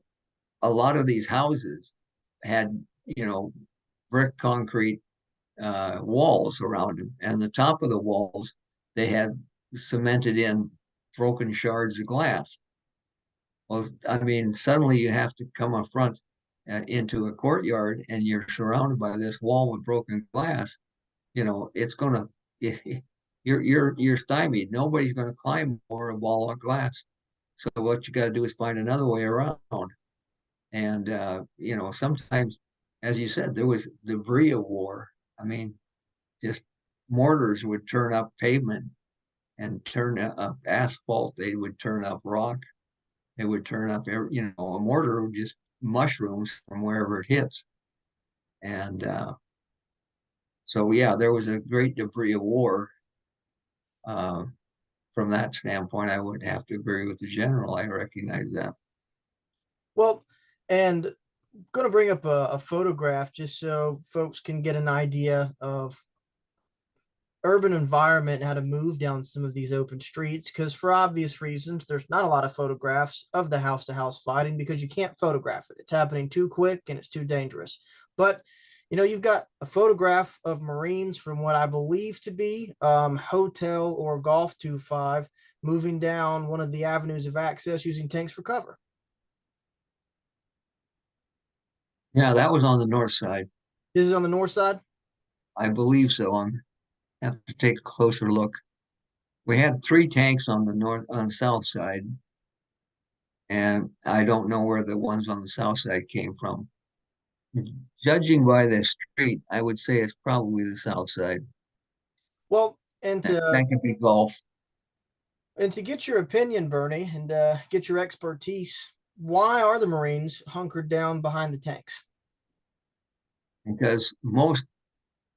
a lot of these houses had, brick concrete walls around them, and the top of the walls they had cemented in broken shards of glass. Well, I mean, suddenly you have to come up front into a courtyard, and you're surrounded by this wall with broken glass. It's gonna you're stymied. Nobody's gonna climb over a wall of glass. So what you got to do is find another way around. And sometimes, as you said, there was debris of war. I mean, just mortars would turn up pavement and turn up asphalt. They would turn up rock. They would turn up, a mortar would just mushrooms from wherever it hits. And so, yeah, there was a great debris of war. Uh, from that standpoint, I would have to agree with the general. I recognize that. Well, and going to bring up a photograph just so folks can get an idea of urban environment and how to move down some of these open streets, because for obvious reasons there's not a lot of photographs of the house to house fighting because you can't photograph it. It's happening too quick and it's too dangerous. But you've got a photograph of Marines from what I believe to be hotel or golf 25 moving down one of the avenues of access using tanks for cover. Yeah, that was on the north side. This is on the north side. I believe so. I have to take a closer look. We had three tanks on the south side, and I don't know where the ones on the south side came from. Judging by the street, I would say it's probably the south side. Well, and That could be golf, to get your opinion, Bernie, and get your expertise, why are the Marines hunkered down behind the tanks? because most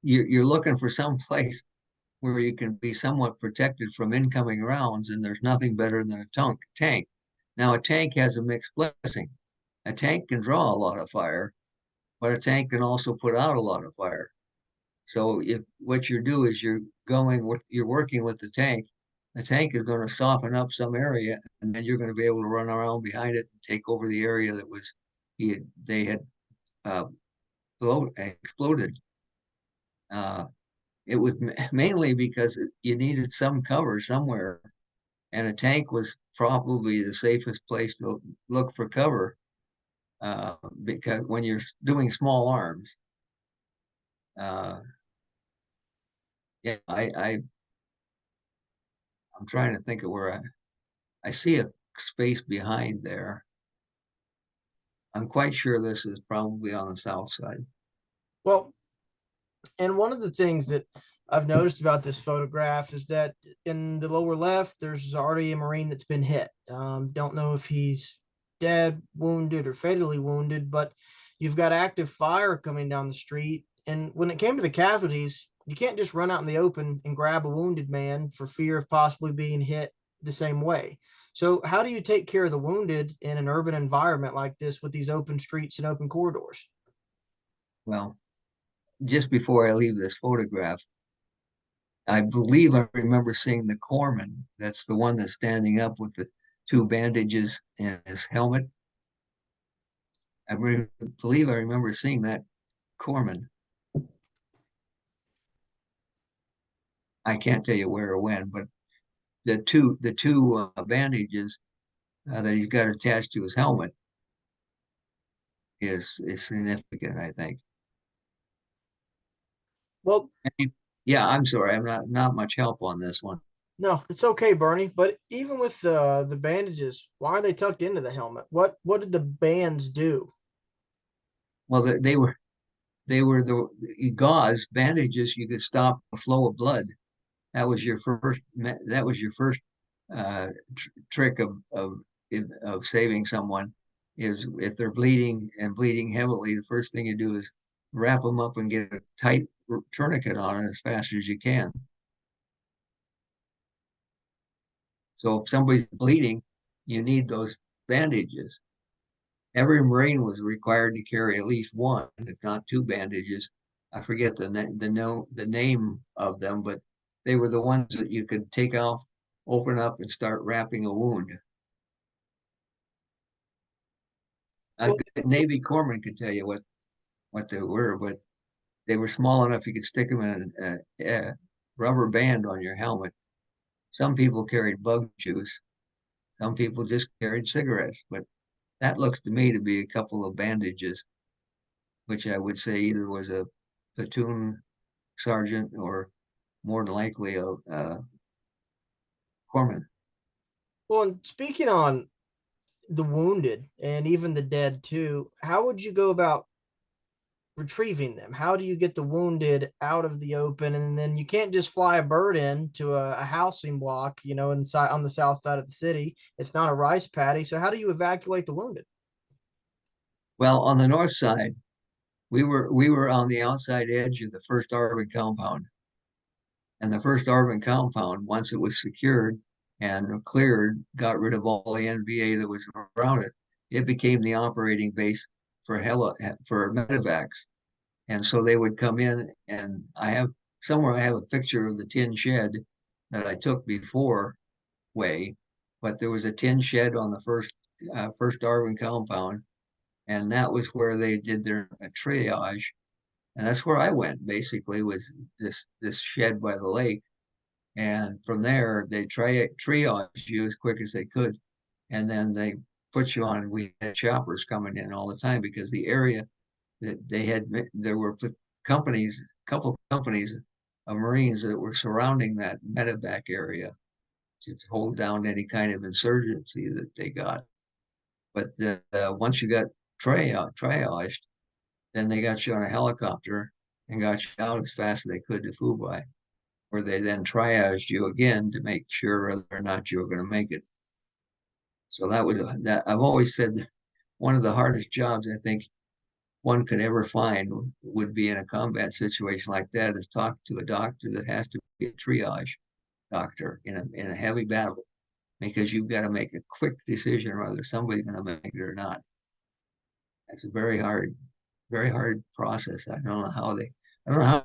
you're looking for some place where you can be somewhat protected from incoming rounds, and there's nothing better than a tank. Now, a tank has a mixed blessing. A tank can draw a lot of fire, but a tank can also put out a lot of fire. So if what you do is you're working with the tank is going to soften up some area, and then you're going to be able to run around behind it and take over the area that they had uh, exploded. Uh, it was mainly because you needed some cover somewhere, and a tank was probably the safest place to look for cover, because when you're doing small arms, uh, yeah, I'm trying to think of where I see a space behind there. I'm quite sure this is probably on the south side. Well, and one of the things that I've noticed about this photograph is that in the lower left, there's already a Marine that's been hit. Don't know if he's dead, wounded, or fatally wounded, but you've got active fire coming down the street. And when it came to the casualties, you can't just run out in the open and grab a wounded man for fear of possibly being hit the same way. So, how do you take care of the wounded in an urban environment like this with these open streets and open corridors? Well, just before I leave this photograph, I believe I remember seeing the corpsman. That's the one that's standing up with the two bandages and his helmet. Believe I remember seeing that corpsman. I can't tell you where or when, but the two bandages that he's got attached to his helmet is significant, I think. Well, Yeah, I'm sorry, I'm not much help on this one. no, it's okay, Bernie. But even with the bandages, why are they tucked into the helmet? What did the bands do? Well, they were the gauze bandages. You could stop the flow of blood. That was your first trick of saving someone, is if they're bleeding and bleeding heavily, the first thing you do is wrap them up and get a tight tourniquet on it as fast as you can. So if somebody's bleeding, you need those bandages. Every Marine was required to carry at least one, if not two bandages. I forget the name of them, but they were the ones that you could take off, open up, and start wrapping a wound. A Well, good Navy corpsman could tell you what they were, but they were small enough you could stick them in a rubber band on your helmet. Some people carried bug juice. Some people just carried cigarettes, but that looks to me to be a couple of bandages, which I would say either was a platoon sergeant or more than likely a corpsman. well, and speaking on the wounded and even the dead too, how would you go about retrieving them? How do you get the wounded out of the open? And then you can't just fly a bird in to a housing block, inside on the south side of the city. It's not a rice paddy. So how do you evacuate the wounded? Well, on the north side, we were on the outside edge of the first Arvin compound. And the first Arvin compound, once it was secured and cleared, got rid of all the NVA that was around it, it became the operating base for medevacs. And so they would come in, and I have a picture of the tin shed that I took before Way, but there was a tin shed on the first Arvin compound, and that was where they did their triage. And that's where I went, basically, with this shed by the lake. And from there, they triage you as quick as they could, and then they put you on. We had choppers coming in all the time because the area that there were companies, a couple companies of Marines that were surrounding that medevac area to hold down any kind of insurgency that they got. But once you got triaged, then they got you on a helicopter and got you out as fast as they could to Fubai, where they then triaged you again to make sure whether or not you were going to make it. So that I've always said one of the hardest jobs I think one could ever find would be in a combat situation like that is talk to a doctor that has to be a triage doctor in a heavy battle, because you've got to make a quick decision whether somebody's going to make it or not. That's a very hard process. I don't know how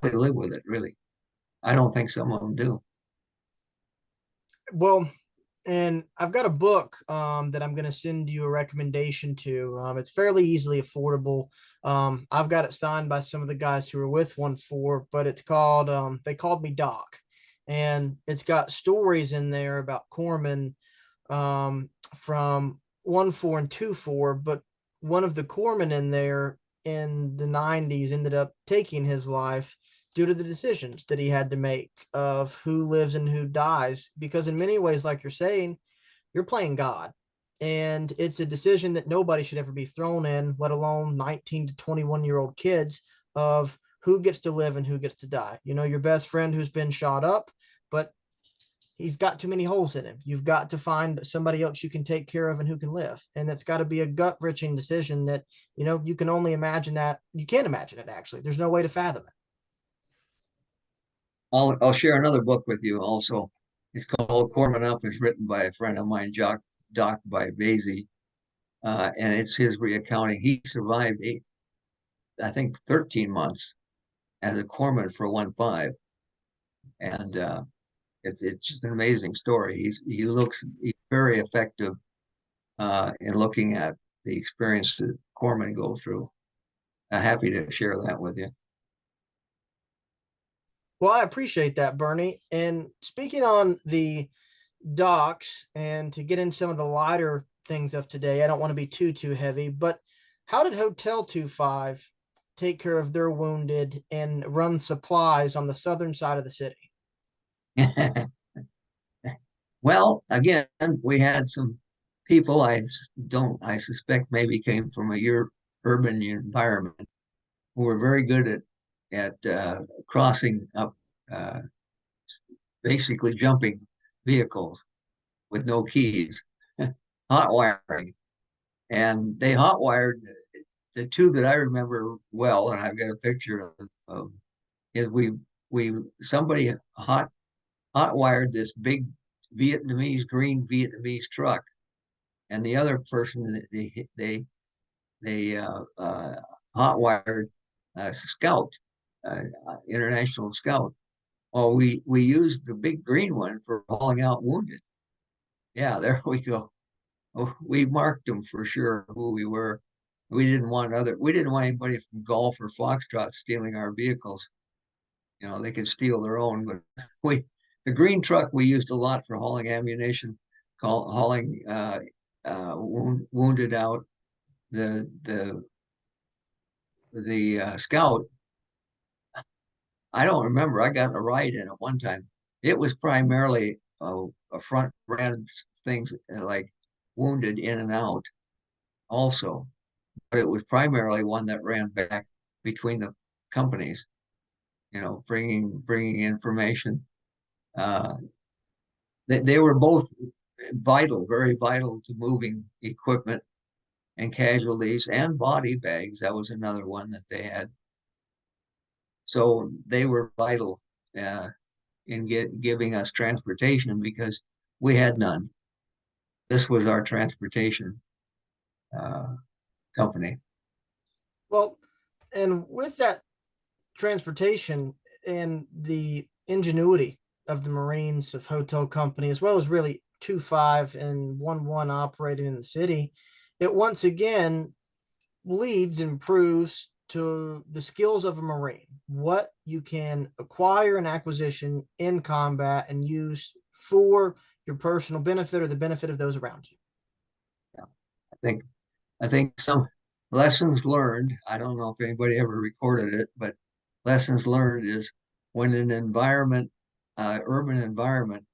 they live with it, really. I don't think some of them do. Well, and I've got a book that I'm going to send you a recommendation to. It's fairly easily affordable. I've got it signed by some of the guys who were with 1-4, but it's called They Called Me Doc. And it's got stories in there about corpsmen from 1-4 and 2-4, but one of the corpsmen in there in the 90s ended up taking his life due to the decisions that he had to make of who lives and who dies. Because in many ways, like you're saying, you're playing God. And it's a decision that nobody should ever be thrown in, let alone 19 to 21-year-old kids, of who gets to live and who gets to die. Your best friend who's been shot up, but he's got too many holes in him. You've got to find somebody else you can take care of and who can live. And it's got to be a gut wrenching decision that, you can only imagine that. You can't imagine it, actually. There's no way to fathom it. I'll share another book with you also. It's called Corpsman Up. It's written by a friend of mine, Doc by Vasey, and it's his recounting. He survived I think 13 months as a corpsman for 1-5, and it's just an amazing story. He's very effective in looking at the experience that corpsmen go through. Happy to share that with you. Well, I appreciate that, Bernie. And speaking on the docks and to get in some of the lighter things of today. I don't want to be too heavy, but how did Hotel 25 take care of their wounded and run supplies on the southern side of the city? Well, again, we had some people I suspect maybe came from a urban environment who were very good at crossing up, uh, basically jumping vehicles with no keys, hot wiring, and they hot wired the two that I remember well, and I've got a picture of is we somebody hot wired this big green Vietnamese truck, and the other person they hot wired Scout, International Scout. Oh, we used the big green one for hauling out wounded. Yeah, there we go. Oh, we marked them for sure who we were. We didn't want anybody from Golf or Foxtrot stealing our vehicles. You know, they could steal their own, but we the green truck we used a lot for hauling ammunition, hauling wounded out. The the the Scout, I don't remember. I got a ride in it one time. It was primarily a front ran things like wounded in and out also, but it was primarily one that ran back between the companies, you know, bringing information. Uh, they were both vital, very vital to moving equipment and casualties and body bags. That was another one that they had. So they were vital uh, in giving us transportation because we had none. This was our transportation uh, company. Well, and with that transportation and the ingenuity of the Marines of Hotel Company, as well as really 2-5 and 1-1 operating in the city, it once again leads and proves to the skills of a Marine, what you can acquire an acquisition in combat and use for your personal benefit or the benefit of those around you. Yeah. I think I think some lessons learned. I don't know if anybody ever recorded it, but lessons learned is when an environment, urban environment,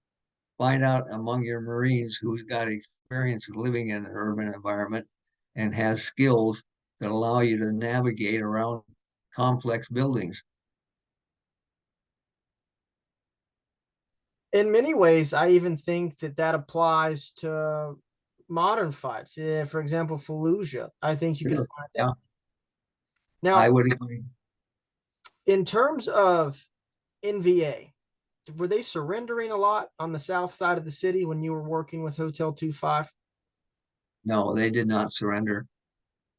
find out among your Marines who's got experience of living in an urban environment and has skills that allow you to navigate around complex buildings. In many ways, I even think that that applies to modern fights. For example, Fallujah, I think you could Sure. find that. Yeah, I Now, would agree. in terms of NVA, were they surrendering a lot on the south side of the city when you were working with Hotel 25? No, they did not surrender.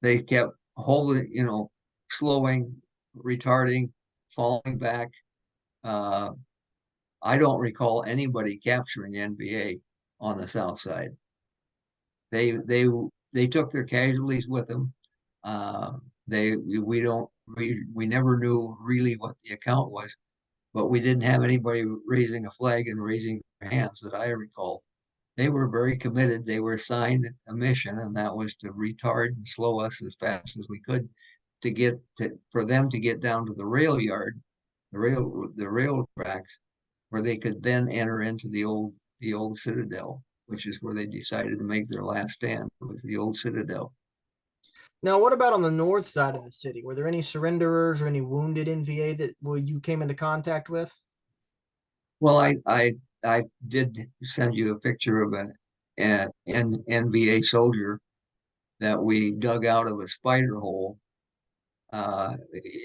They kept holding, you know, slowing, retarding, falling back. Uh, I don't recall anybody capturing NVA on the south side. They they they took their casualties with them. They we never knew really what the account was, but we didn't have anybody raising a flag and raising their hands that I recall. They were very committed. They were assigned a mission, and that was to retard and slow us as fast as we could to get to for them to get down to the rail yard, the rail tracks, where they could then enter into the old citadel, which is where they decided to make their last stand. It was the old citadel. Now, what about on the north side of the city? Were there any surrenderers or any wounded NVA that you came into contact with? Well, I did send you a picture of an NVA soldier that we dug out of a spider hole, uh,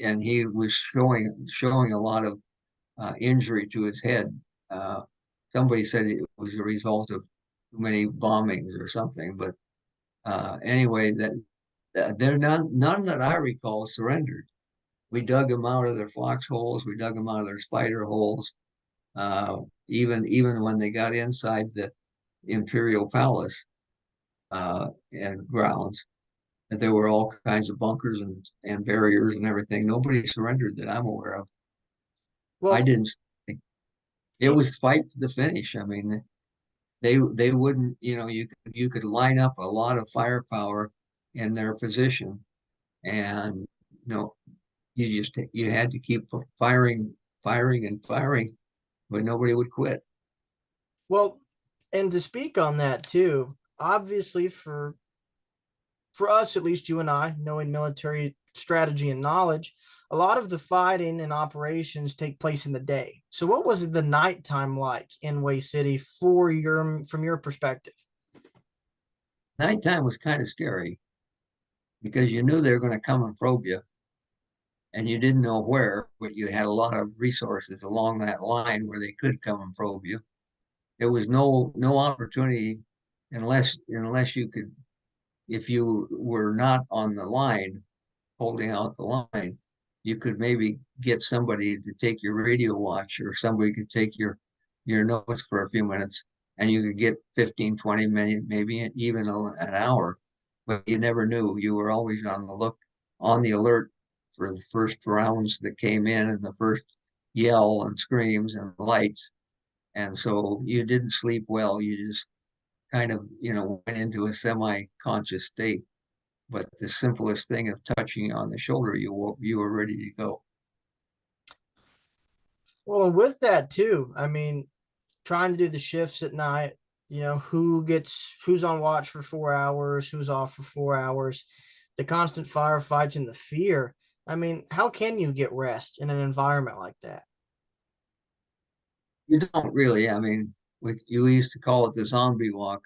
and he was showing a lot of injury to his head. Uh, Somebody said it was a result of too many bombings or something, but anyway, they're none that I recall surrendered. We dug them out of their foxholes. We dug them out of their spider holes. Uh, even when they got inside the imperial palace and grounds, and there were all kinds of bunkers and barriers and everything. Nobody surrendered that I'm aware of. I Well, didn't think it it, was fight to the finish. I mean, they wouldn't, you could line up a lot of firepower in their position, and you had to keep firing, firing, and firing, but nobody would quit. Well, and to speak on that too, obviously for us, at least you and I, knowing military strategy and knowledge, a lot of the fighting and operations take place in the day. So what was the nighttime like in Way City from your perspective? Nighttime was kind of scary because you knew they were going to come and probe you, and you didn't know where, but you had a lot of resources along that line where they could come and probe you. There was no opportunity unless you could, if you were not on the line, holding out the line, you could maybe get somebody to take your radio watch, or somebody could take your notes for a few minutes, and you could get 15, 20 minutes, maybe even an hour. But you never knew. You were always on the alert for the first rounds that came in, and the first yell and screams and lights. And so you didn't sleep well. You just kind of, went into a semi-conscious state. But the simplest thing of touching you on the shoulder, you were ready to go. Well, with that too, I mean, trying to do the shifts at night, who's on watch for 4 hours, who's off for 4 hours, the constant firefights and the fear. I mean, how can you get rest in an environment like that? You don't really. I mean, you used to call it the zombie walk.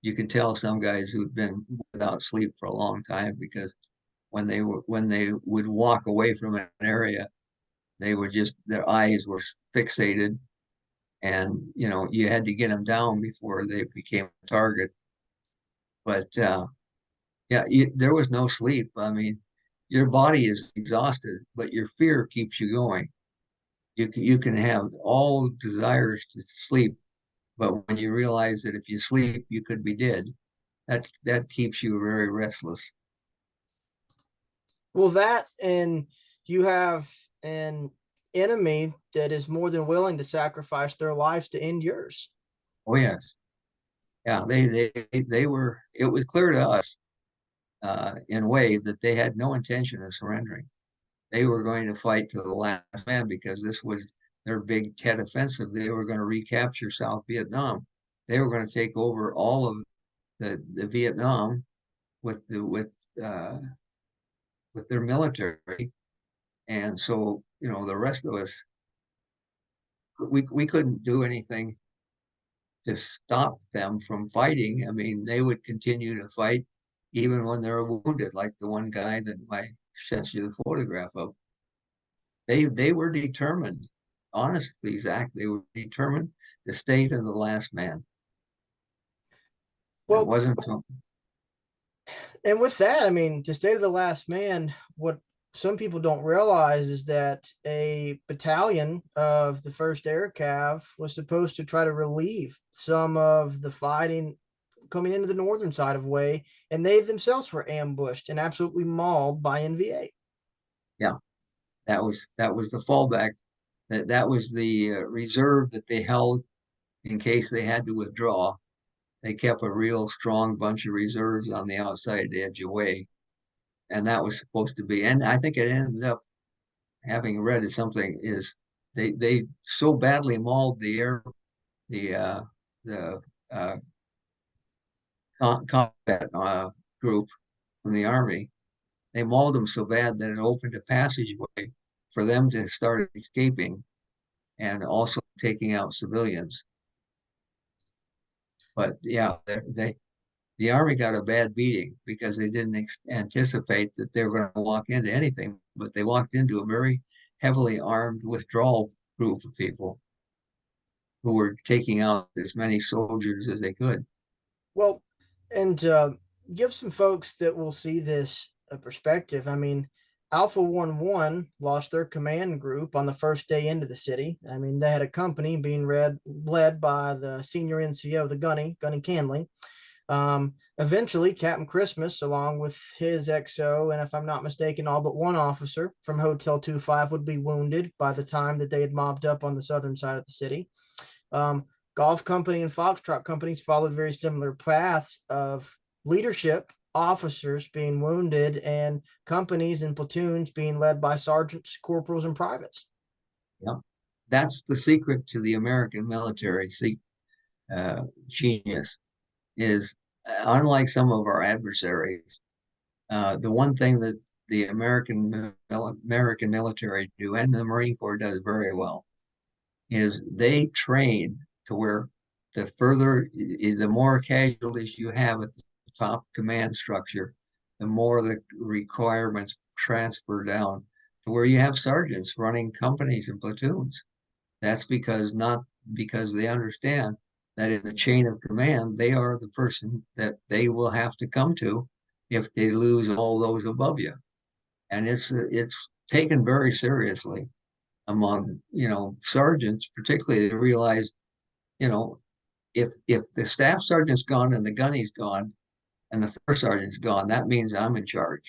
You can tell some guys who've been without sleep for a long time, because when they would walk away from an area, they were just, their eyes were fixated, and you had to get them down before they became a target. But yeah, there was no sleep. I mean, your body is exhausted, but your fear keeps you going. You can have all desires to sleep, but when you realize that if you sleep, you could be dead, that keeps you very restless. Well, that and you have an enemy that is more than willing to sacrifice their lives to end yours. Oh yes, yeah. They were. It was clear to us, in a way, that they had no intention of surrendering. They were going to fight to the last man, because this was their big Tet offensive. They were going to recapture South Vietnam. They were going to take over all of the Vietnam with uh, with their military. And so, the rest of us, we couldn't do anything to stop them from fighting. I mean, they would continue to fight even when they were wounded, like the one guy that I sent you the photograph of. They were determined. Honestly, Zach, they were determined to stay to the last man. It Well, wasn't. and with that, I mean, to stay to the last man, what some people don't realize is that a battalion of the 1st Air Cav was supposed to try to relieve some of the fighting coming into the northern side of Way, and they themselves were ambushed and absolutely mauled by NVA. Yeah, that was the fallback. That was the reserve that they held in case they had to withdraw. They kept a real strong bunch of reserves on the outside edge away, and that was supposed to be. And I think it ended up, having read it something, is they so badly mauled the the combat group from the army. They mauled them so bad that it opened a passageway for them to start escaping, and also taking out civilians. But yeah, the army got a bad beating because they didn't anticipate that they were going to walk into anything, but they walked into a very heavily armed withdrawal group of people who were taking out as many soldiers as they could. Well, and give some folks that will see this a perspective. I mean, Alpha 1-1 lost their command group on the first day into the city. I mean, they had a company being led by the senior NCO, the Gunny Canley. Eventually, Captain Christmas, along with his XO, and if I'm not mistaken, all but one officer from Hotel 25 would be wounded by the time that they had mobbed up on the southern side of the city. Um, Golf company and foxtrot companies followed very similar paths of leadership, officers being wounded, and companies and platoons being led by sergeants, corporals, and privates. Yeah. That's the secret to the American military genius is unlike some of our adversaries, the one thing that the American military do and the Marine Corps does very well is they train to where the more casualties you have at the top command structure, the more the requirements transfer down to where you have sergeants running companies and platoons. That's not because they understand that in the chain of command, they are the person that they will have to come to if they lose all those above you. And it's taken very seriously among sergeants, particularly. They realize, if the staff sergeant's gone and the gunny's gone and the first sergeant's gone, that means I'm in charge.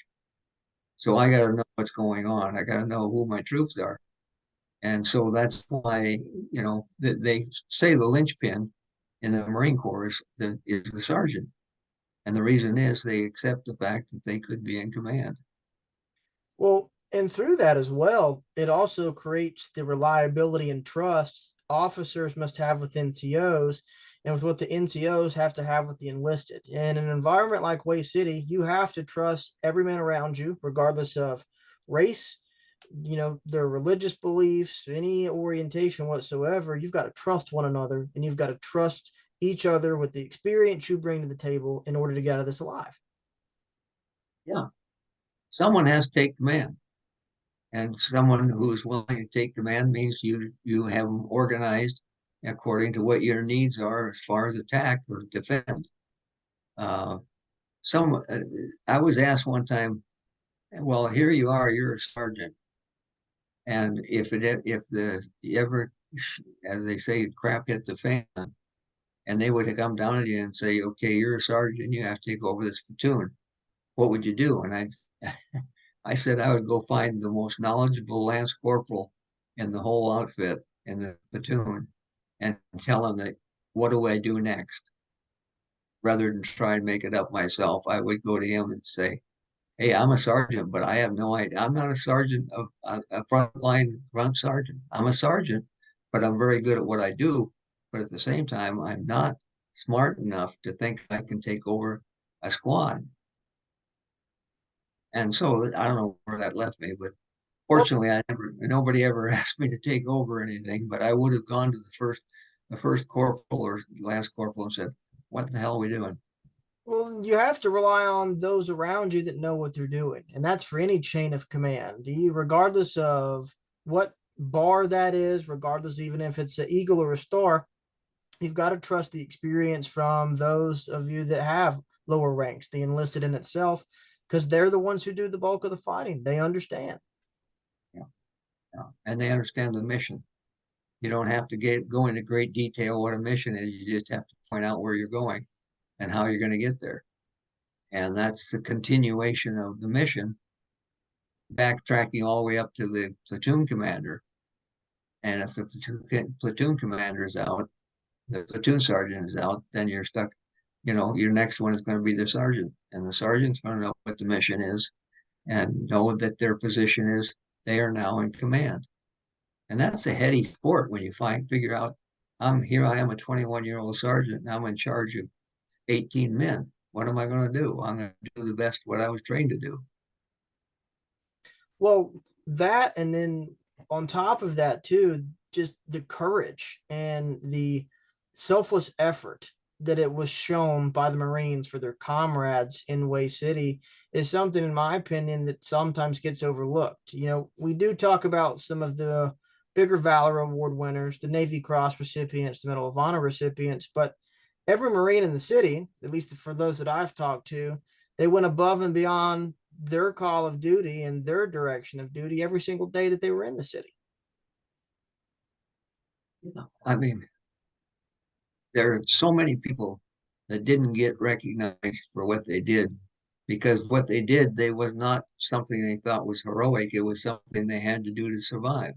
So I got to know what's going on. I got to know who my troops are. And so that's why, they say the linchpin in the Marine Corps is the sergeant. And the reason is they accept the fact that they could be in command. Well, and through that as well, it also creates the reliability and trust officers must have with NCOs and with what the NCOs have to have with the enlisted. In an environment like Way City, you have to trust every man around you, regardless of race, their religious beliefs, any orientation whatsoever. You've got to trust one another and you've got to trust each other with the experience you bring to the table in order to get out of this alive. Yeah. Someone has to take command. And someone who's willing to take command means you have them organized according to what your needs are as far as attack or defend. Uh, I was asked one time, well, here you are, you're a sergeant, and if you ever, as they say, crap hit the fan, and they would come down to you and say, okay, you're a sergeant, you have to take over this platoon. What would you do? And I said I would go find the most knowledgeable lance corporal in the whole outfit in the platoon and tell him that what do I do next? Rather than try and make it up myself, I would go to him and say, hey, I'm a sergeant, but I have no idea. I'm not a sergeant of a frontline grunt sergeant. I'm a sergeant, but I'm very good at what I do. But at the same time, I'm not smart enough to think I can take over a squad. And so I don't know where that left me, but Well, fortunately, nobody ever asked me to take over anything. But I would have gone to the first corporal or last corporal and said, "What the hell are we doing?" Well, you have to rely on those around you that know what they're doing. And that's for any chain of command. Regardless of what bar that is, regardless even if it's an eagle or a star, you've got to trust the experience from those of you that have lower ranks, the enlisted in itself, because they're the ones who do the bulk of the fighting. They understand. Yeah, yeah. And they understand the mission. You don't have to go into great detail what a mission is. You just have to point out where you're going and how you're going to get there. And that's the continuation of the mission, backtracking all the way up to the platoon commander. And if the platoon commander is out, the platoon sergeant is out, then you're stuck. Your next one is going to be the sergeant, and the sergeant's going to know what the mission is and know that their position is they are now in command. And that's a heady sport when you figure out I am a 21-year-old sergeant and I'm in charge of 18 men. What am I going to do? I'm going to do the best what I was trained to do. Well, that, and then on top of that, too, just the courage and the selfless effort that it was shown by the Marines for their comrades in Way City is something, in my opinion, that sometimes gets overlooked. We do talk about some of the bigger Valor Award winners, the Navy Cross recipients, the Medal of Honor recipients, but every Marine in the city, at least for those that I've talked to, they went above and beyond their call of duty and their direction of duty every single day that they were in the city. I mean, there are so many people that didn't get recognized for what they did because what they did, they was not something they thought was heroic. It was something they had to do to survive.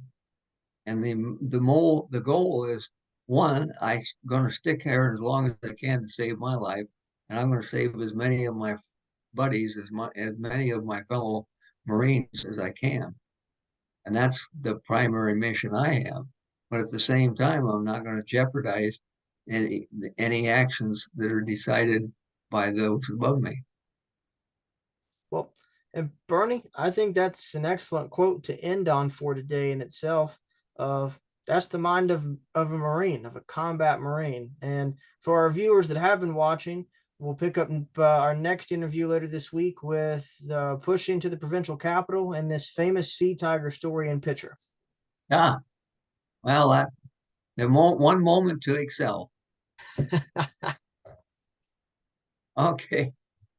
And the goal is one, I'm going to stick here as long as I can to save my life, and I'm going to save as many of my buddies as many of my fellow Marines as I can, and that's the primary mission I have. But at the same time, I'm not going to jeopardize any actions that are decided by those above me. Well, and Bernie, I think that's an excellent quote to end on for today in itself. Of That's the mind of a Marine, of a combat Marine. And for our viewers that have been watching, we'll pick up our next interview later this week with the push into the provincial capital and this famous sea tiger story and picture. Ah, well, one moment to excel. Okay.